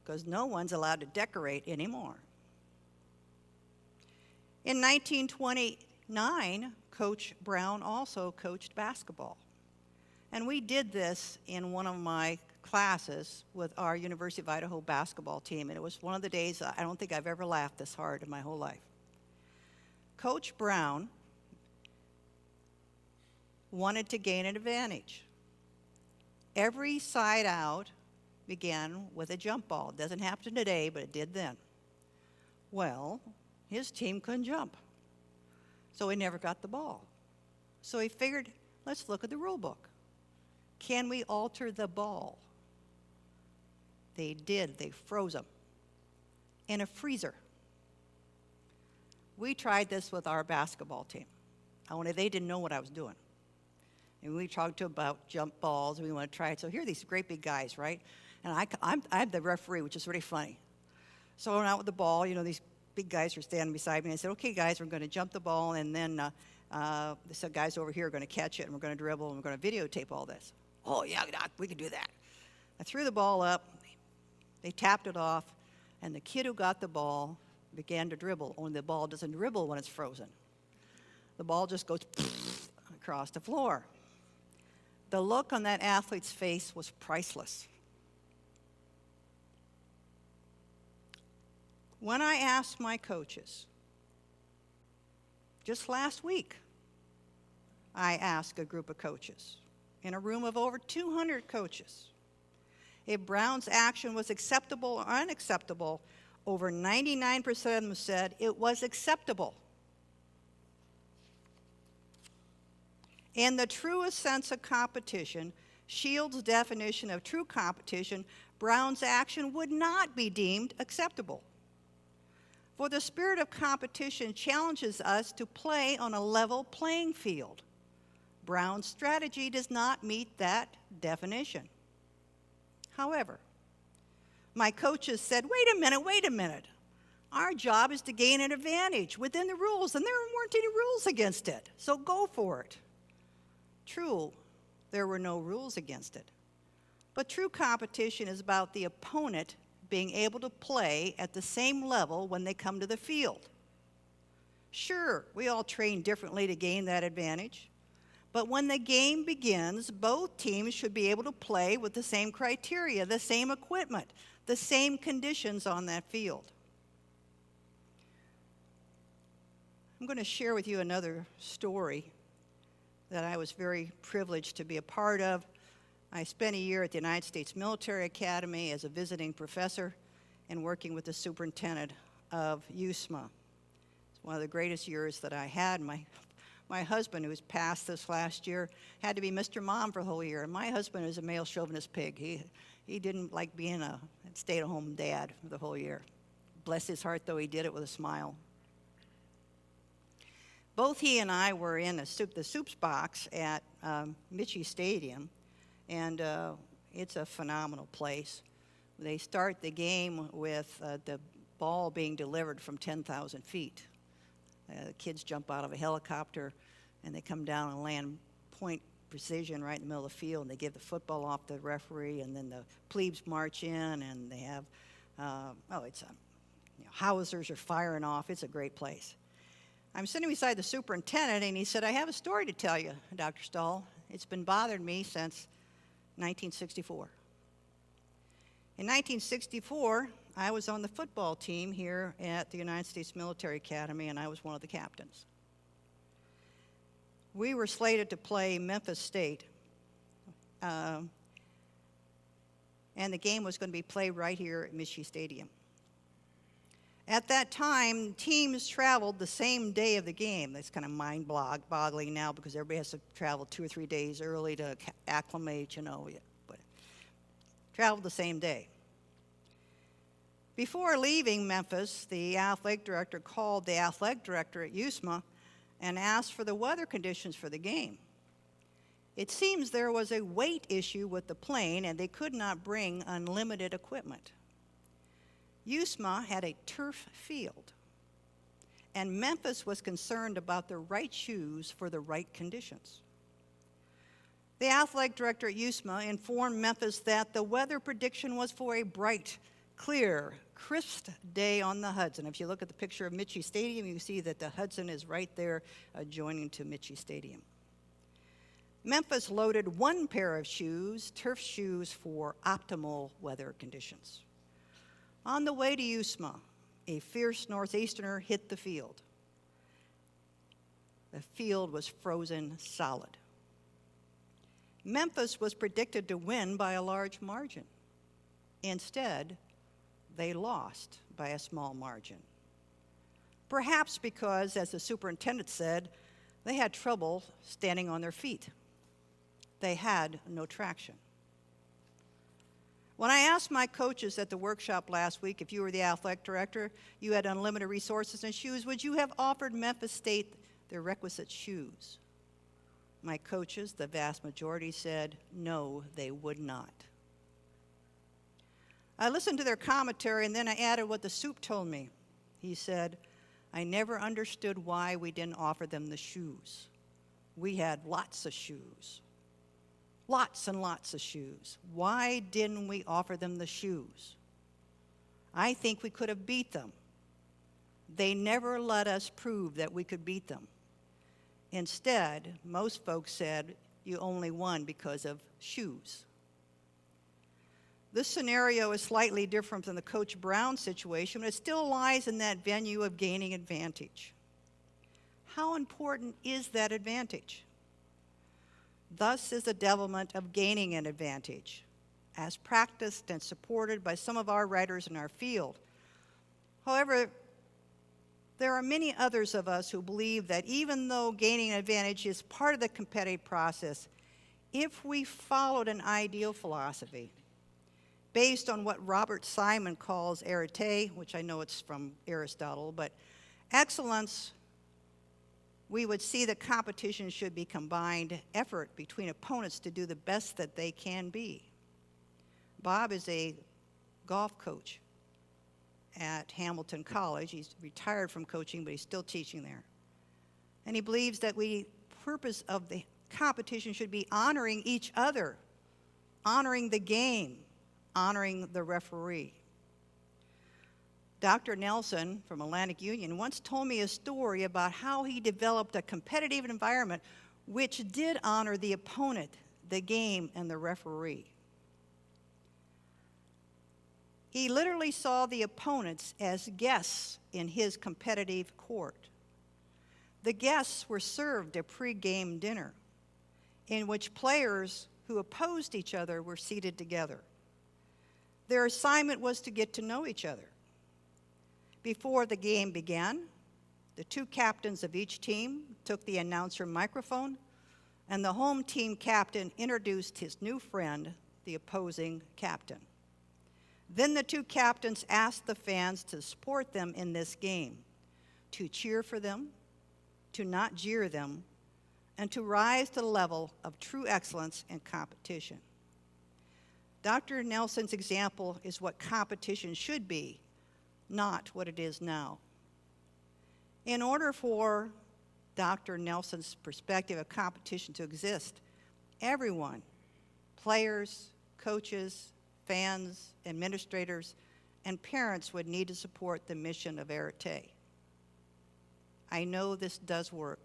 because no one's allowed to decorate anymore. In 1929, Coach Brown also coached basketball. And we did this in one of my classes with our University of Idaho basketball team, and it was one of the days I don't think I've ever laughed this hard in my whole life. Coach Brown wanted to gain an advantage. Every side out began with a jump ball. It doesn't happen today, but it did then. Well, his team couldn't jump, so he never got the ball. So he figured, let's look at the rule book. Can we alter the ball? They did. They froze them in a freezer. We tried this with our basketball team. Only they didn't know what I was doing. And we talked about jump balls, and we want to try it. So here are these great big guys, right? And I'm the referee, which is really funny. So I went out with the ball. You know, these big guys are standing beside me. I said, okay, guys, we're going to jump the ball, and then some guys over here are going to catch it, and we're going to dribble, and we're going to videotape all this. Oh, yeah, Doc, we can do that. I threw the ball up. They tapped it off, and the kid who got the ball began to dribble, only the ball doesn't dribble when it's frozen. The ball just goes across the floor. The look on that athlete's face was priceless. When I asked my coaches, just last week, I asked a group of coaches in a room of over 200 coaches if Brown's action was acceptable or unacceptable. Over 99% of them said it was acceptable. In the truest sense of competition, Shields' definition of true competition, Brown's action would not be deemed acceptable. For the spirit of competition challenges us to play on a level playing field. Brown's strategy does not meet that definition. However, my coaches said, wait a minute. Our job is to gain an advantage within the rules, and there weren't any rules against it, so go for it. True, there were no rules against it. But true competition is about the opponent being able to play at the same level when they come to the field. Sure, we all train differently to gain that advantage, but when the game begins, both teams should be able to play with the same criteria, the same equipment, the same conditions on that field. I'm going to share with you another story that I was very privileged to be a part of. I spent a year at the United States Military Academy as a visiting professor and working with the superintendent of USMA. It's one of the greatest years that I had. My husband, who's passed this last year, had to be Mr. Mom for the whole year. And my husband is a male chauvinist pig. He didn't like being a stay-at-home dad for the whole year. Bless his heart, though, he did it with a smile. Both he and I were in the soups box at Mitchie Stadium, and it's a phenomenal place. They start the game with the ball being delivered from 10,000 feet. The kids jump out of a helicopter, and they come down and land point precision right in the middle of the field, and they give the football off to the referee, and then the plebes march in, and they have, howitzers are firing off. It's a great place. I'm sitting beside the superintendent, and he said, I have a story to tell you, Dr. Stahl. It's been bothering me since 1964. In 1964, I was on the football team here at the United States Military Academy, and I was one of the captains. We were slated to play Memphis State, and the game was going to be played right here at Mitchie Stadium. At that time, teams traveled the same day of the game. That's kind of mind-boggling now because everybody has to travel 2 or 3 days early to acclimate, but traveled the same day. Before leaving Memphis, the athletic director called the athletic director at USMA and asked for the weather conditions for the game. It seems there was a weight issue with the plane and they could not bring unlimited equipment. USMA had a turf field, and Memphis was concerned about the right shoes for the right conditions. The athletic director at USMA informed Memphis that the weather prediction was for a bright, clear, crisp day on the Hudson. If you look at the picture of Mitchie Stadium, you see that the Hudson is right there adjoining to Mitchie Stadium. Memphis loaded 1 pair of shoes, turf shoes, for optimal weather conditions. On the way to USMA, a fierce northeasterner hit the field. The field was frozen solid. Memphis was predicted to win by a large margin. Instead, they lost by a small margin. Perhaps because, as the superintendent said, they had trouble standing on their feet. They had no traction. When I asked my coaches at the workshop last week, if you were the athletic director, you had unlimited resources and shoes, would you have offered Memphis State the requisite shoes? My coaches, the vast majority, said no, they would not. I listened to their commentary, and then I added what the soup told me. He said, I never understood why we didn't offer them the shoes. We had lots of shoes. Lots and lots of shoes. Why didn't we offer them the shoes? I think we could have beat them. They never let us prove that we could beat them. Instead, most folks said you only won because of shoes. This scenario is slightly different than the Coach Brown situation, but it still lies in that venue of gaining advantage. How important is that advantage? Thus is the development of gaining an advantage, as practiced and supported by some of our writers in our field. However, there are many others of us who believe that even though gaining an advantage is part of the competitive process, if we followed an ideal philosophy based on what Robert Simon calls arete, which I know it's from Aristotle, but excellence, we would see that competition should be combined effort between opponents to do the best that they can be. Bob is a golf coach at Hamilton College. He's retired from coaching, but he's still teaching there. And he believes that the purpose of the competition should be honoring each other, honoring the game, honoring the referee. Dr. Nelson from Atlantic Union once told me a story about how he developed a competitive environment which did honor the opponent, the game, and the referee. He literally saw the opponents as guests in his competitive court. The guests were served a pre-game dinner in which players who opposed each other were seated together. Their assignment was to get to know each other. Before the game began, the 2 captains of each team took the announcer microphone, and the home team captain introduced his new friend, the opposing captain. Then the 2 captains asked the fans to support them in this game, to cheer for them, to not jeer them, and to rise to the level of true excellence in competition. Dr. Nelson's example is what competition should be, not what it is now. In order for Dr. Nelson's perspective of competition to exist, everyone, players, coaches, fans, administrators, and parents would need to support the mission of Arete. I know this does work.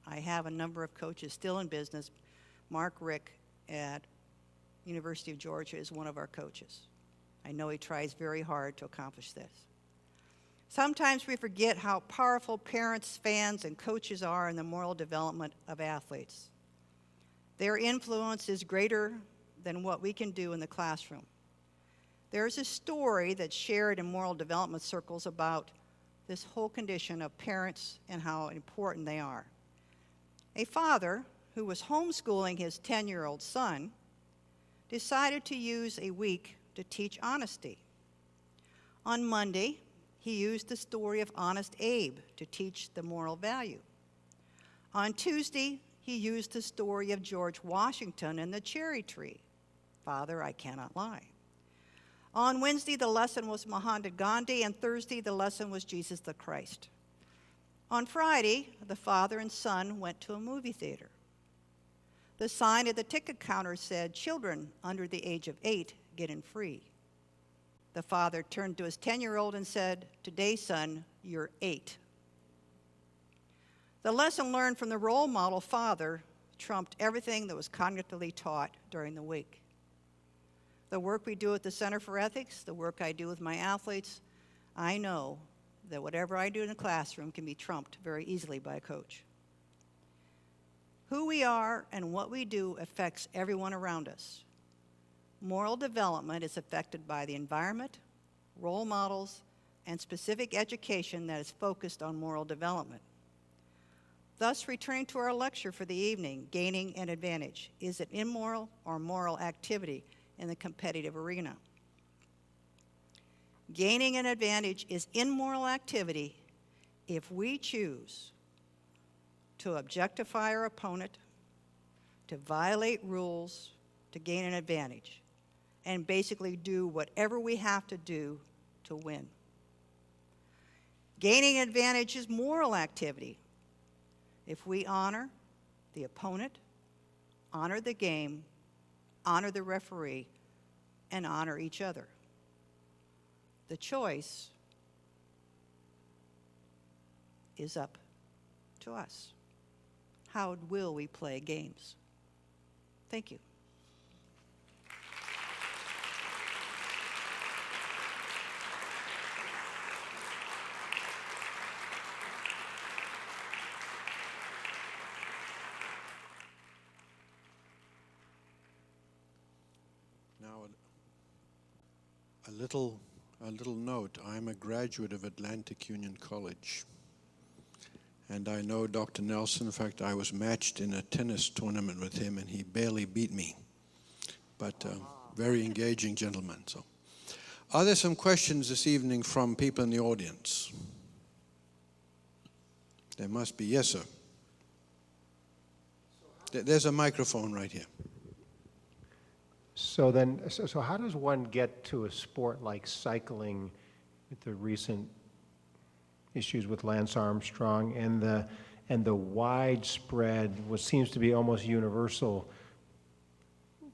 I have a number of coaches still in business. Mark Rick at University of Georgia is one of our coaches. I know he tries very hard to accomplish this. Sometimes we forget how powerful parents, fans, and coaches are in the moral development of athletes. Their influence is greater than what we can do in the classroom. There's a story that's shared in moral development circles about this whole condition of parents and how important they are. A father who was homeschooling his 10-year-old son decided to use a week to teach honesty. On Monday, he used the story of Honest Abe to teach the moral value. On Tuesday, he used the story of George Washington and the cherry tree. Father, I cannot lie. On Wednesday, the lesson was Mahatma Gandhi, and Thursday, the lesson was Jesus the Christ. On Friday, the father and son went to a movie theater. The sign at the ticket counter said, "Children under the age of 8 get in free." The father turned to his 10-year-old and said, "Today, son, you're 8." The lesson learned from the role model father trumped everything that was cognitively taught during the week. The work we do at the Center for Ethics, the work I do with my athletes, I know that whatever I do in the classroom can be trumped very easily by a coach. Who we are and what we do affects everyone around us. Moral development is affected by the environment, role models, and specific education that is focused on moral development. Thus, returning to our lecture for the evening, gaining an advantage. Is it immoral or moral activity in the competitive arena? Gaining an advantage is immoral activity if we choose to objectify our opponent, to violate rules, to gain an advantage, and basically do whatever we have to do to win. Gaining an advantage is moral activity if we honor the opponent, honor the game, honor the referee, and honor each other. The choice is up to us. How will we play games? Thank you. Now, a little note. I'm a graduate of Atlantic Union College. And I know Dr. Nelson. In fact, I was matched in a tennis tournament with him, and he barely beat me. But very engaging gentleman. So, are there some questions this evening from people in the audience? There must be. Yes, sir. There's a microphone right here. So how does one get to a sport like cycling with the recent issues with Lance Armstrong and the widespread, what seems to be almost universal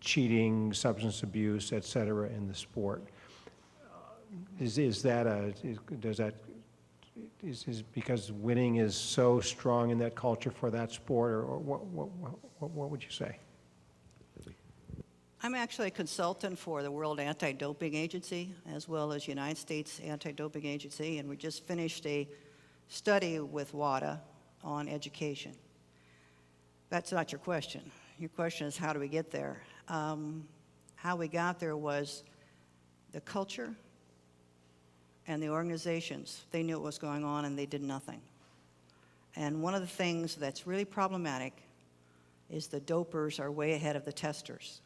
cheating, substance abuse, et cetera, in the sport? Is because winning is so strong in that culture for that sport, or what would you say? I'm actually a consultant for the World Anti-Doping Agency as well as United States Anti-Doping Agency, and we just finished a study with WADA on education. That's not your question. Your question is, how do we get there? How we got there was the culture and the organizations. They knew what was going on and they did nothing. And one of the things that's really problematic is the dopers are way ahead of the testers.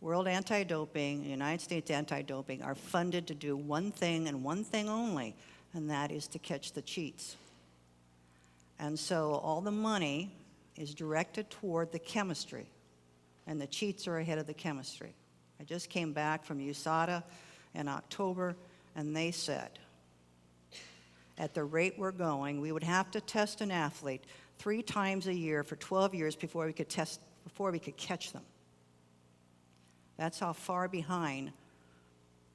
World Anti-Doping, United States Anti-Doping are funded to do one thing and one thing only, and that is to catch the cheats. And so all the money is directed toward the chemistry, and the cheats are ahead of the chemistry. I just came back from USADA in October, and they said, at the rate we're going, we would have to test an athlete 3 times a year for 12 years before we could catch them. That's how far behind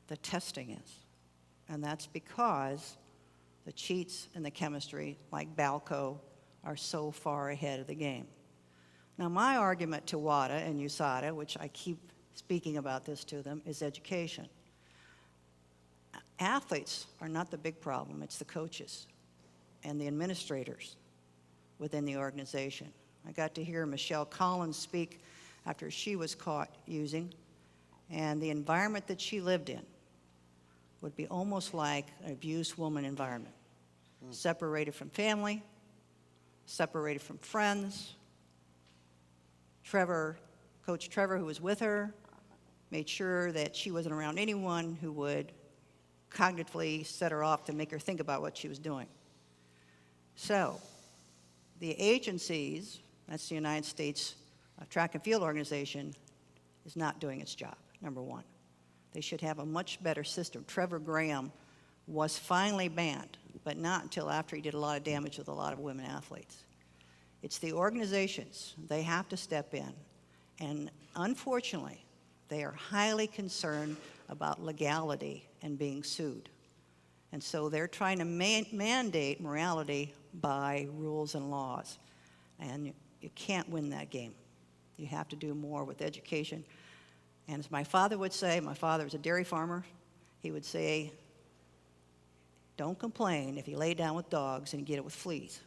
the testing is. And that's because the cheats in the chemistry, like Balco, are so far ahead of the game. Now, my argument to WADA and USADA, which I keep speaking about this to them, is education. Athletes are not the big problem. It's the coaches and the administrators within the organization. I got to hear Michelle Collins speak after she was caught using, and the environment that she lived in would be almost like an abused woman environment. Separated from family, separated from friends. Coach Trevor, who was with her, made sure that she wasn't around anyone who would cognitively set her off to make her think about what she was doing. So, the agencies, that's the United States Track and Field Organization, is not doing its job, number one. They should have a much better system. Trevor Graham was finally banned, but not until after he did a lot of damage with a lot of women athletes. It's the organizations. They have to step in. And unfortunately, they are highly concerned about legality and being sued. And so they're trying to mandate morality by rules and laws. And you can't win that game. You have to do more with education. And as my father would say, my father was a dairy farmer, he would say, don't complain if you lay down with dogs and you get it with fleas.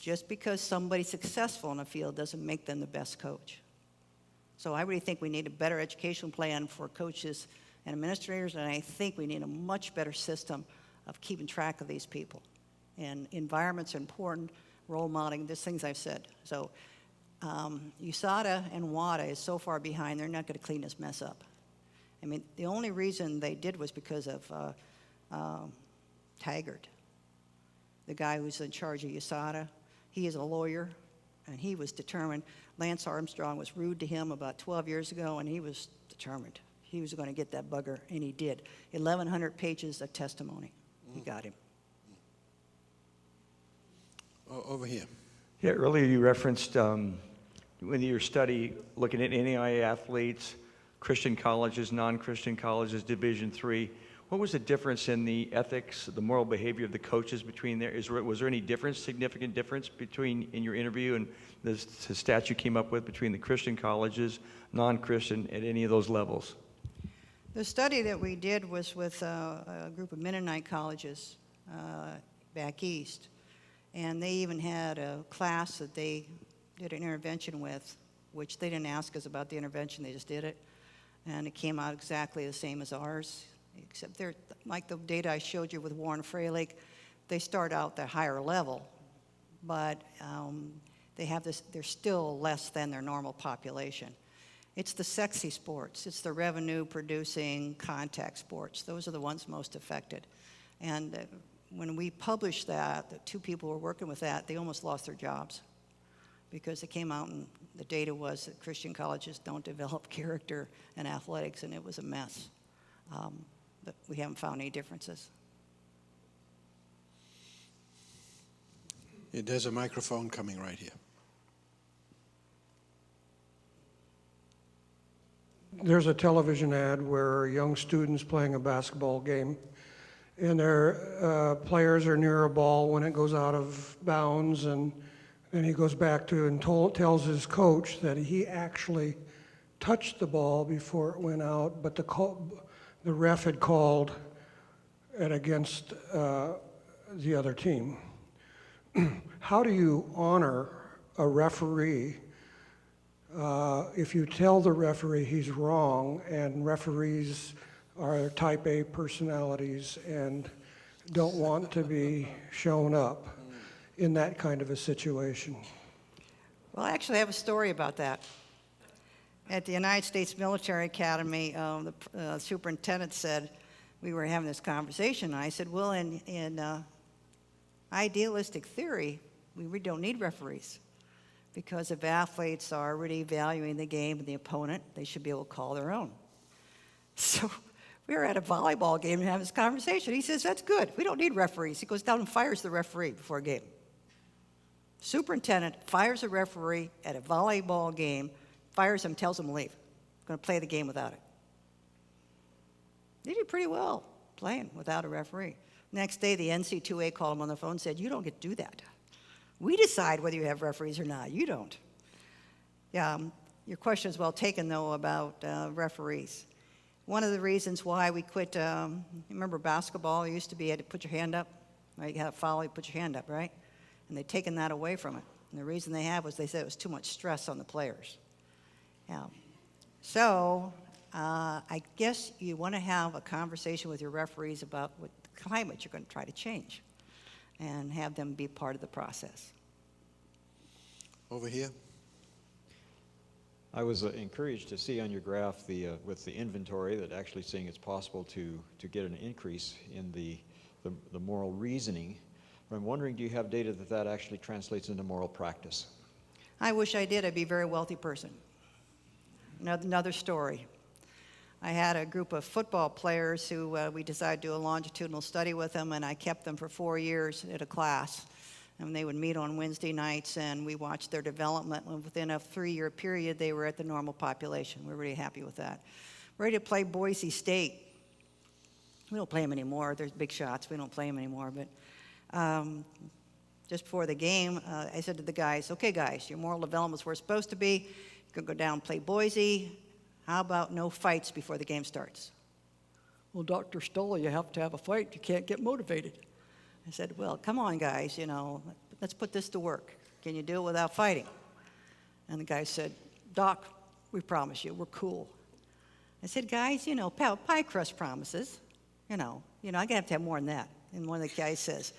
Just because somebody's successful in a field doesn't make them the best coach. So I really think we need a better education plan for coaches and administrators, and I think we need a much better system of keeping track of these people. And environments are important, role modeling, these things I've said. So USADA and WADA is so far behind, they're not going to clean this mess up. I mean, the only reason they did was because of Taggart, the guy who's in charge of USADA. He is a lawyer, and he was determined. Lance Armstrong was rude to him about 12 years ago, and he was determined. He was going to get that bugger, and he did. 1,100 pages of testimony. He got him. Over here. Yeah, earlier you referenced in your study looking at NAIA athletes, Christian colleges, non-Christian colleges, Division III. What was the difference in the ethics, the moral behavior of the coaches between there? Was there any difference, significant difference between, in your interview and the stats you came up with between the Christian colleges, non-Christian, at any of those levels? The study that we did was with a group of Mennonite colleges back east. And they even had a class that they did an intervention with, which they didn't ask us about the intervention, they just did it. And it came out exactly the same as ours, except they're, like the data I showed you with Warren Freilich, they start out the higher level, but they have this, they're still less than their normal population. It's the sexy sports, it's the revenue-producing contact sports. Those are the ones most affected. And when we published that, the 2 people who were working with that, they almost lost their jobs because it came out and the data was that Christian colleges don't develop character and athletics, and it was a mess. But we haven't found any differences. Yeah, there's a microphone coming right here. There's a television ad where a young student's playing a basketball game, and their players are near a ball when it goes out of bounds, and then he goes back to and tells his coach that he actually touched the ball before it went out, but the ref had called it against the other team. How do you honor a referee if you tell the referee he's wrong, and referees are type A personalities and don't want to be shown up in that kind of a situation? Well, I actually have a story about that. At the United States Military Academy, the superintendent said, we were having this conversation, and I said, well, in idealistic theory, we really don't need referees. Because if athletes are really valuing the game and the opponent, they should be able to call their own. So we were at a volleyball game and having this conversation. He says, that's good. We don't need referees. He goes down and fires the referee before a game. Superintendent fires a referee at a volleyball game, fires him, tells him to leave. Going to play the game without it. They did pretty well playing without a referee. Next day, the NC2A called him on the phone and said, you don't get to do that. We decide whether you have referees or not. You don't. Yeah, your question is well taken, though, about referees. One of the reasons why we quit, remember basketball, it used to be you had to put your hand up, right? You had a foul, you put your hand up, right? And they've taken that away from it. And the reason they have was they said it was too much stress on the players. Yeah. So I guess you want to have a conversation with your referees about what the climate you're going to try to change and have them be part of the process. Over here. I was encouraged to see on your graph with the inventory that actually saying it's possible to get an increase in the moral reasoning. But I'm wondering, do you have data that actually translates into moral practice? I wish I did. I'd be a very wealthy person. Another story. I had a group of football players who we decided to do a longitudinal study with them, and I kept them for 4 years at a class. And they would meet on Wednesday nights, and we watched their development. And within a 3-year period, they were at the normal population. We're really happy with that. We're ready to play Boise State. We don't play them anymore. There's big shots. We don't play them anymore. But just before the game, I said to the guys, okay, guys, your moral development's where it's supposed to be. You're going to go down and play Boise. How about no fights before the game starts? Well, Dr. Stoller, you have to have a fight. You can't get motivated. I said, well, come on, guys, let's put this to work. Can you do it without fighting? And the guy said, Doc, we promise you, we're cool. I said, guys, pie crust promises. I have to have more than that. And one of the guys says,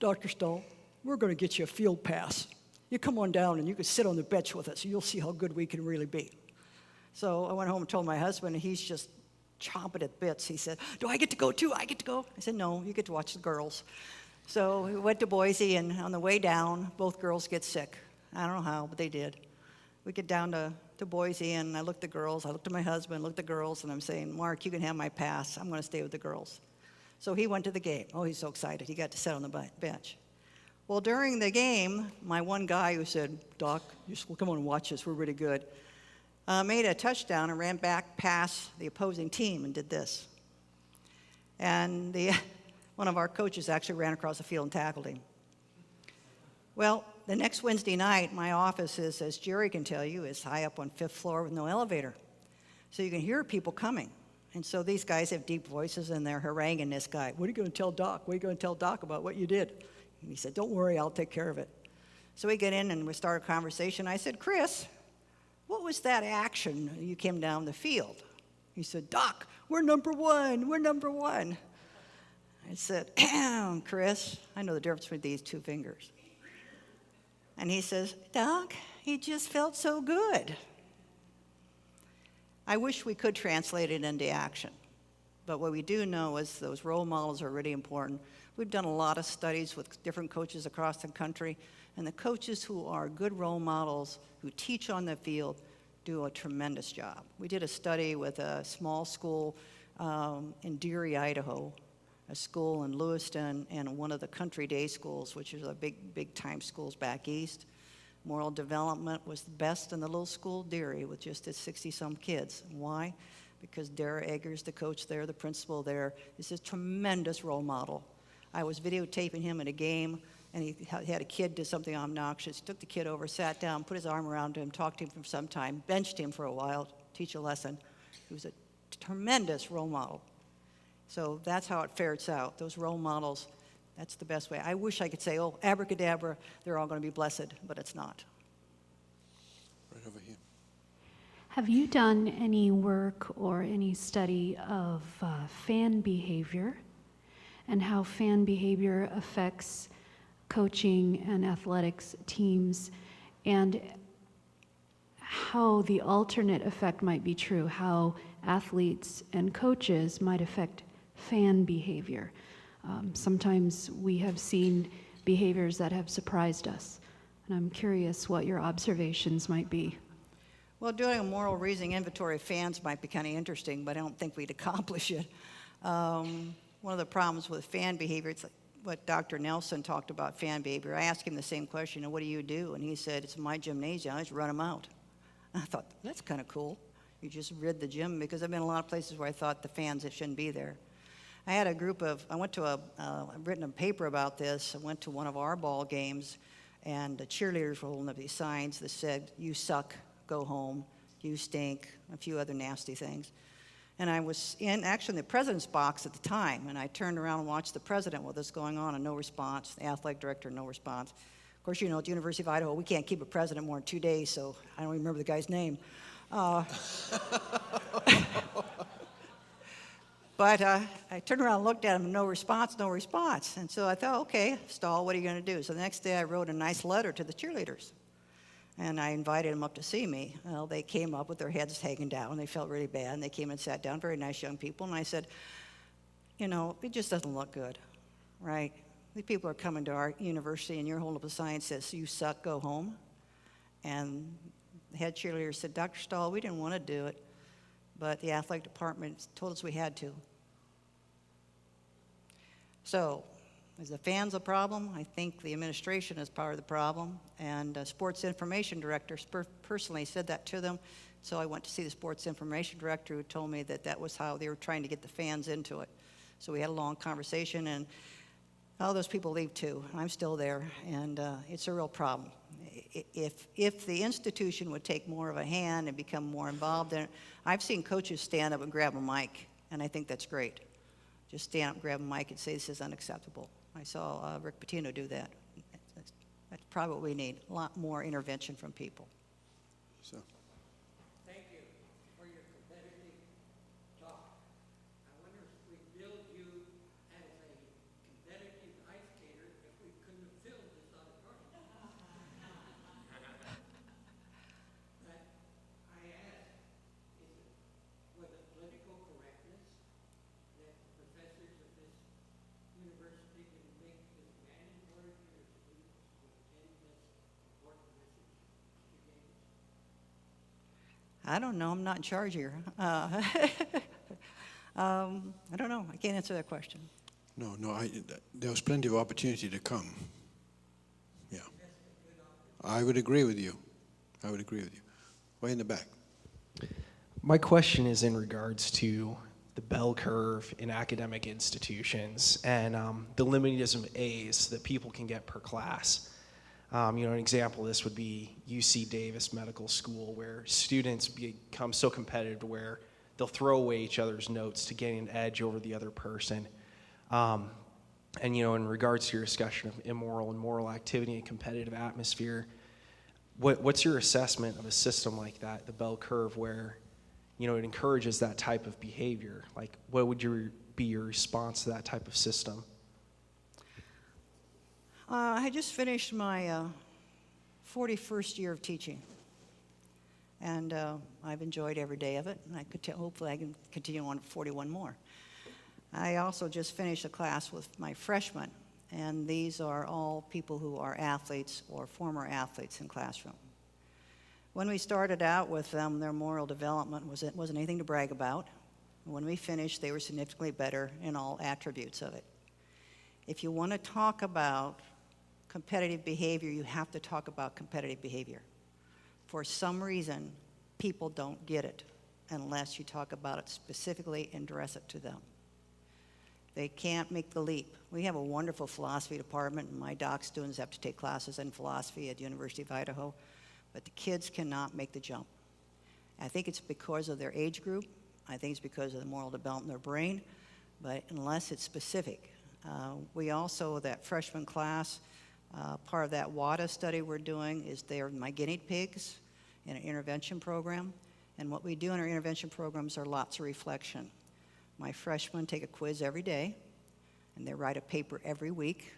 Dr. Stoll, we're going to get you a field pass. You come on down and you can sit on the bench with us. You'll see how good we can really be. So I went home and told my husband, and he's just chomping at bits. He said, do I get to go too? I get to go? I said, no, you get to watch the girls. So we went to Boise, and on the way down, both girls get sick. I don't know how, but they did. We get down to Boise, and I looked at the girls. I looked at my husband, looked at the girls, and I'm saying, Mark, you can have my pass. I'm going to stay with the girls. So he went to the game. Oh, he's so excited. He got to sit on the bench. Well, during the game, my one guy who said, Doc, come on and watch this. We're really good. Made a touchdown and ran back past the opposing team and did this. And one of our coaches actually ran across the field and tackled him. Well, the next Wednesday night, my office is, as Jerry can tell you, is high up on 5th floor with no elevator. So you can hear people coming. And so these guys have deep voices, and they're haranguing this guy. What are you going to tell Doc? What are you going to tell Doc about what you did? And he said, don't worry, I'll take care of it. So we get in, and we start a conversation. I said, Chris, what was that action you came down the field? He said, Doc, we're number one. We're number one. I said, Chris, I know the difference between these two fingers. And he says, Doc, he just felt so good. I wish we could translate it into action. But what we do know is those role models are really important. We've done a lot of studies with different coaches across the country, and the coaches who are good role models, who teach on the field, do a tremendous job. We did a study with a small school in Deary, Idaho, a school in Lewiston, and one of the country day schools, which is a big time schools back east. Moral development was the best in the little school, Deary, with just its 60-some kids. Why? Because Dara Eggers, the coach there, the principal there, is a tremendous role model. I was videotaping him at a game, and he had a kid do something obnoxious. He took the kid over, sat down, put his arm around him, talked to him for some time, benched him for a while, teach a lesson. He was a tremendous role model. So that's how it ferrets out. Those role models, that's the best way. I wish I could say, oh, abracadabra, they're all going to be blessed, but it's not. Right over here. Have you done any work or any study of fan behavior and how fan behavior affects coaching and athletics teams, and how the alternate effect might be true, how athletes and coaches might affect fan behavior? Sometimes we have seen behaviors that have surprised us. And I'm curious what your observations might be. Well, doing a moral reasoning inventory of fans might be kind of interesting, but I don't think we'd accomplish it. One of the problems with fan behavior, it's like what Dr. Nelson talked about fan behavior. I asked him the same question, what do you do? And he said, it's my gymnasium, I just run them out. I thought, that's kind of cool. You just rid the gym, because I've been in a lot of places where I thought the fans that shouldn't be there. I had a group of, I've written a paper about this. I went to one of our ball games, and the cheerleaders were holding up these signs that said, you suck, go home, you stink, a few other nasty things. And I was actually in the president's box at the time, and I turned around and watched the president with this going on, and no response. The athletic director, no response. Of course, you know, at the University of Idaho, we can't keep a president more than 2 days, so I don't even remember the guy's name. But I turned around and looked at him, no response, no response. And so I thought, okay, Stahl, what are you going to do? So the next day I wrote a nice letter to the cheerleaders. And I invited them up to see me. Well, they came up with their heads hanging down. They felt really bad. And they came and sat down, very nice young people. And I said, you know, it just doesn't look good, right? These people are coming to our university, and you're holding up a sign that says, you suck, go home. And the head cheerleader said, Dr. Stahl, we didn't want to do it, but the athletic department told us we had to. So, is the fans a problem? I think the administration is part of the problem, and sports information director personally said that to them. So I went to see the sports information director, who told me that that was how they were trying to get the fans into it. So we had a long conversation, and all those people leave too. I'm still there, and it's a real problem. If the institution would take more of a hand and become more involved in it, I've seen coaches stand up and grab a mic, and I think that's great. Just stand up, grab a mic, and say this is unacceptable. I saw Rick Pitino do that. That's probably what we need, a lot more intervention from people. So. Thank you for your competitive talk. I wonder if we build you as a competitive ice skater, if we couldn't have filled this auditorium. But I ask, was it political correctness that the professors of this university can make this mandatory for your students to attend this important message you gave us? I don't know. I'm not in charge here. I don't know. I can't answer that question. No, there was plenty of opportunity to come. Yeah. I would agree with you. Way in the back. My question is in regards to the bell curve in academic institutions and the limitism of A's that people can get per class. An example of this would be UC Davis Medical School, where students become so competitive to where they'll throw away each other's notes to gain an edge over the other person. In regards to your discussion of immoral and moral activity and competitive atmosphere, what's your assessment of a system like that, the bell curve, where it encourages that type of behavior? Like, what would be your response to that type of system? I just finished my 41st year of teaching, and I've enjoyed every day of it, and hopefully I can continue on for 41 more. I also just finished a class with my freshmen, and these are all people who are athletes or former athletes in classroom. When we started out with them, their moral development wasn't anything to brag about. When we finished, they were significantly better in all attributes of it. If you want to talk about competitive behavior, you have to talk about competitive behavior. For some reason, people don't get it unless you talk about it specifically and address it to them. They can't make the leap. We have a wonderful philosophy department, and my doc students have to take classes in philosophy at the University of Idaho, but the kids cannot make the jump. I think it's because of their age group. I think it's because of the moral development in their brain, but unless it's specific. We also, that freshman class, part of that WADA study we're doing is they're my guinea pigs in an intervention program. And what we do in our intervention programs are lots of reflection. My freshmen take a quiz every day, and they write a paper every week,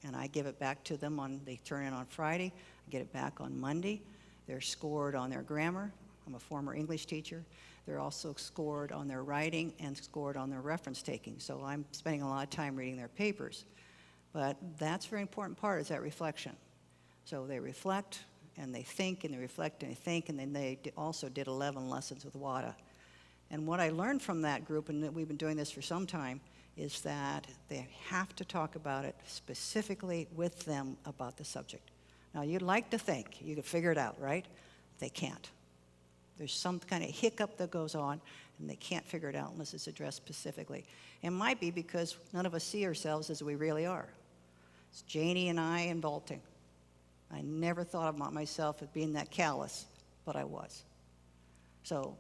and I give it back to them they turn it on Friday, I get it back on Monday. They're scored on their grammar. I'm a former English teacher. They're also scored on their writing and scored on their reference taking. So I'm spending a lot of time reading their papers. But that's a very important part, is that reflection. So they reflect, and they think, and they reflect, and they think, and then they also did 11 lessons with WADA. And what I learned from that group, and that we've been doing this for some time, is that they have to talk about it specifically with them about the subject. Now, you'd like to think you could figure it out, right? They can't. There's some kind of hiccup that goes on, and they can't figure it out unless it's addressed specifically. It might be because none of us see ourselves as we really are. It's Janie and I in vaulting. I never thought about myself as being that callous, but I was. So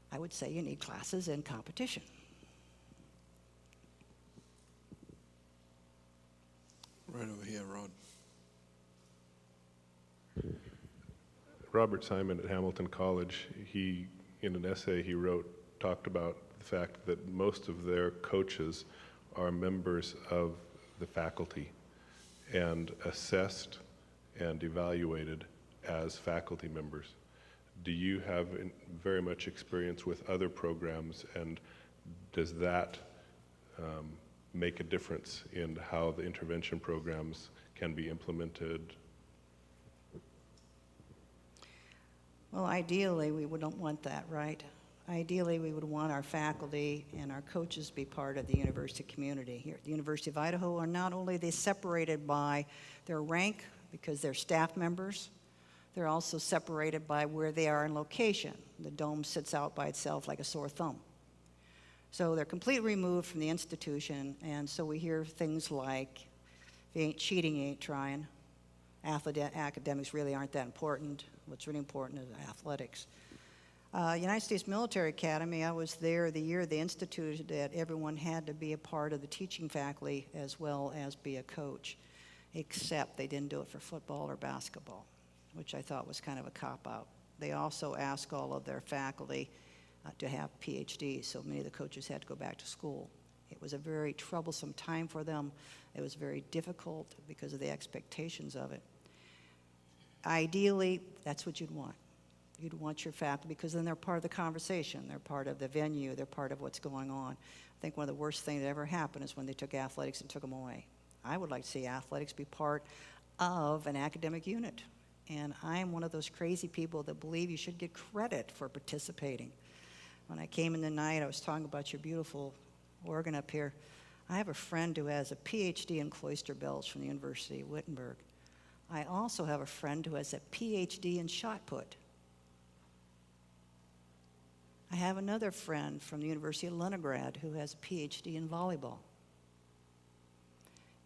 I would say you need classes in competition. Right over here, Rod. Robert Simon at Hamilton College, he, in an essay he wrote, talked about the fact that most of their coaches are members of the faculty and assessed and evaluated as faculty members. Do you have very much experience with other programs, and does that make a difference in how the intervention programs can be implemented? Well, ideally, we wouldn't want that, right? Ideally, we would want our faculty and our coaches to be part of the university community. Here at the University of Idaho, are not only they separated by their rank because they're staff members, they're also separated by where they are in location. The dome sits out by itself like a sore thumb. So they're completely removed from the institution, and so we hear things like, if you ain't cheating, you ain't trying. Academics really aren't that important. What's really important is athletics. United States Military Academy, I was there the year they instituted that everyone had to be a part of the teaching faculty as well as be a coach, except they didn't do it for football or basketball, which I thought was kind of a cop-out. They also asked all of their faculty to have PhDs, so many of the coaches had to go back to school. It was a very troublesome time for them. It was very difficult because of the expectations of it. Ideally, that's what you'd want. You'd want your faculty, because then they're part of the conversation. They're part of the venue. They're part of what's going on. I think one of the worst things that ever happened is when they took athletics and took them away. I would like to see athletics be part of an academic unit. And I'm one of those crazy people that believe you should get credit for participating. When I came in tonight, I was talking about your beautiful organ up here. I have a friend who has a PhD in cloister bells from the University of Wittenberg. I also have a friend who has a PhD in shot put. I have another friend from the University of Leningrad who has a PhD in volleyball.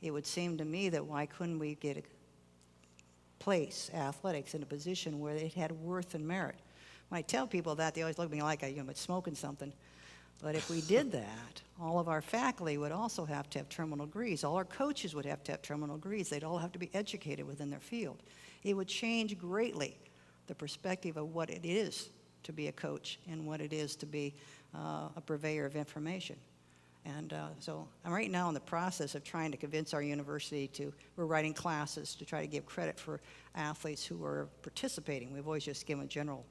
It would seem to me that why couldn't we get a place athletics in a position where it had worth and merit? When I tell people that, they always look at me like I'm smoking something. But if we did that, all of our faculty would also have to have terminal degrees. All our coaches would have to have terminal degrees. They'd all have to be educated within their field. It would change greatly the perspective of what it is to be a coach and what it is to be a purveyor of information. And so I'm right now in the process of trying to convince our university we're writing classes to try to give credit for athletes who are participating. We've always just given general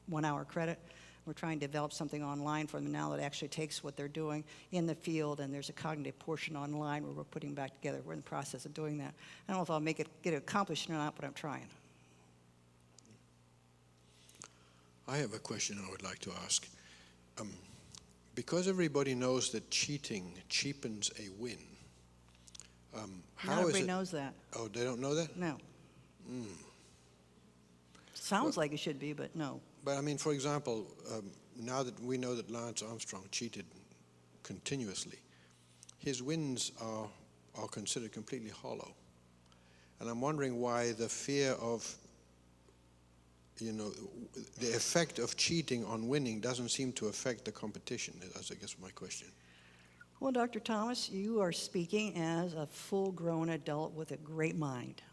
1 hour credit. We're trying to develop something online for them now that actually takes what they're doing in the field, and there's a cognitive portion online where we're putting back together. We're in the process of doing that. I don't know if I'll get it accomplished or not, but I'm trying. I have a question I would like to ask. Because everybody knows that cheating cheapens a win, Not everybody knows that. Oh, they don't know that? No. Sounds like it should be, but no. But I mean, for example, now that we know that Lance Armstrong cheated continuously, his wins are considered completely hollow. And I'm wondering why the fear of, the effect of cheating on winning doesn't seem to affect the competition. That's, I guess, my question. Well, Dr. Thomas, you are speaking as a full-grown adult with a great mind.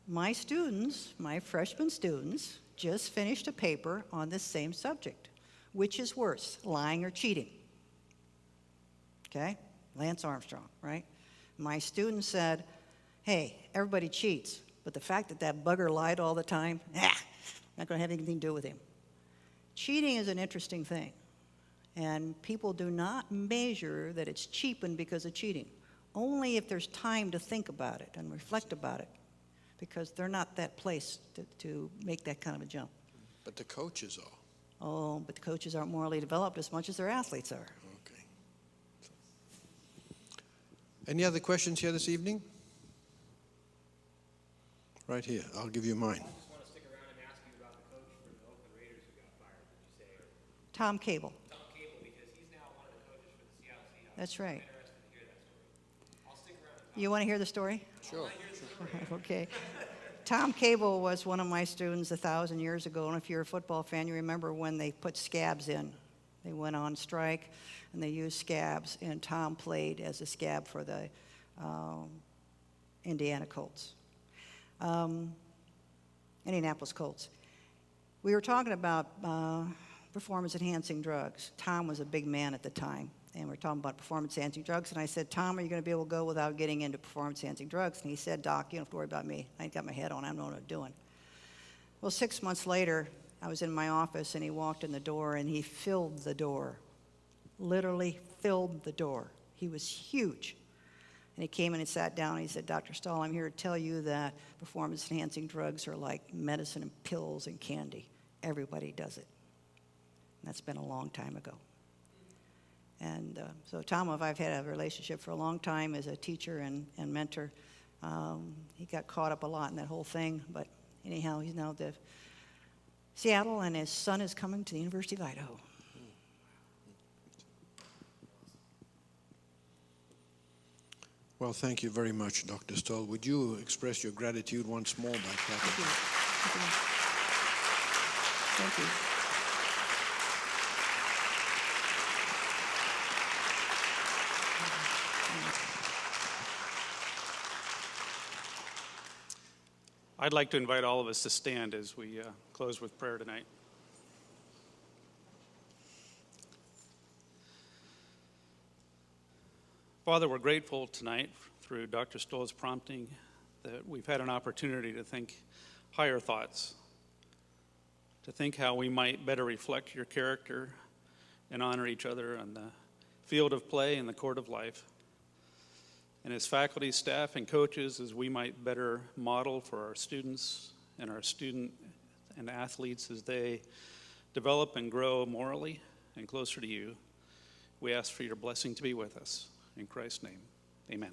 My students, my freshman students, just finished a paper on this same subject. Which is worse, lying or cheating? Okay? Lance Armstrong, right? My student said, hey, everybody cheats, but the fact that that bugger lied all the time, not going to have anything to do with him. Cheating is an interesting thing, and people do not measure that it's cheapened because of cheating. only if there's time to think about it and reflect about it, because they're not that place to make that kind of a jump. But the coaches are. Oh, but the coaches aren't morally developed as much as their athletes are. Okay. Any other questions here this evening? Right here. I'll give you mine. Tom Cable. Tom Cable, because he's now one of the coaches for the Seattle Seahawks. That's right. I'm interested to hear that story. I'll stick around and talk. You want to hear the story? Sure. Okay. Tom Cable was one of my students 1,000 years ago, and if you're a football fan, you remember when they put scabs in. They went on strike, and they used scabs, and Tom played as a scab for the Indiana Colts. Indianapolis Colts. We were talking about performance-enhancing drugs. Tom was a big man at the time, and we were talking about performance-enhancing drugs, and I said, Tom, are you going to be able to go without getting into performance-enhancing drugs? And he said, Doc, you don't have to worry about me. I ain't got my head on. I know what I'm doing. Well, 6 months later, I was in my office, and he walked in the door, and he filled the door, literally filled the door. He was huge. And he came in and sat down, and he said, Dr. Stahl, I'm here to tell you that performance-enhancing drugs are like medicine and pills and candy. Everybody does it. And that's been a long time ago. And so Tom and I've had a relationship for a long time as a teacher and mentor. He got caught up a lot in that whole thing, but anyhow, he's now at Seattle, and his son is coming to the University of Idaho. Well, thank you very much, Dr. Stoll. Would you express your gratitude once more by clapping? Thank you. Thank you. I'd like to invite all of us to stand as we close with prayer tonight. Father, we're grateful tonight through Dr. Stoll's prompting that we've had an opportunity to think higher thoughts, to think how we might better reflect your character and honor each other on the field of play and the court of life. And as faculty, staff, and coaches, as we might better model for our students and our student and athletes as they develop and grow morally and closer to you, we ask for your blessing to be with us. In Christ's name, amen.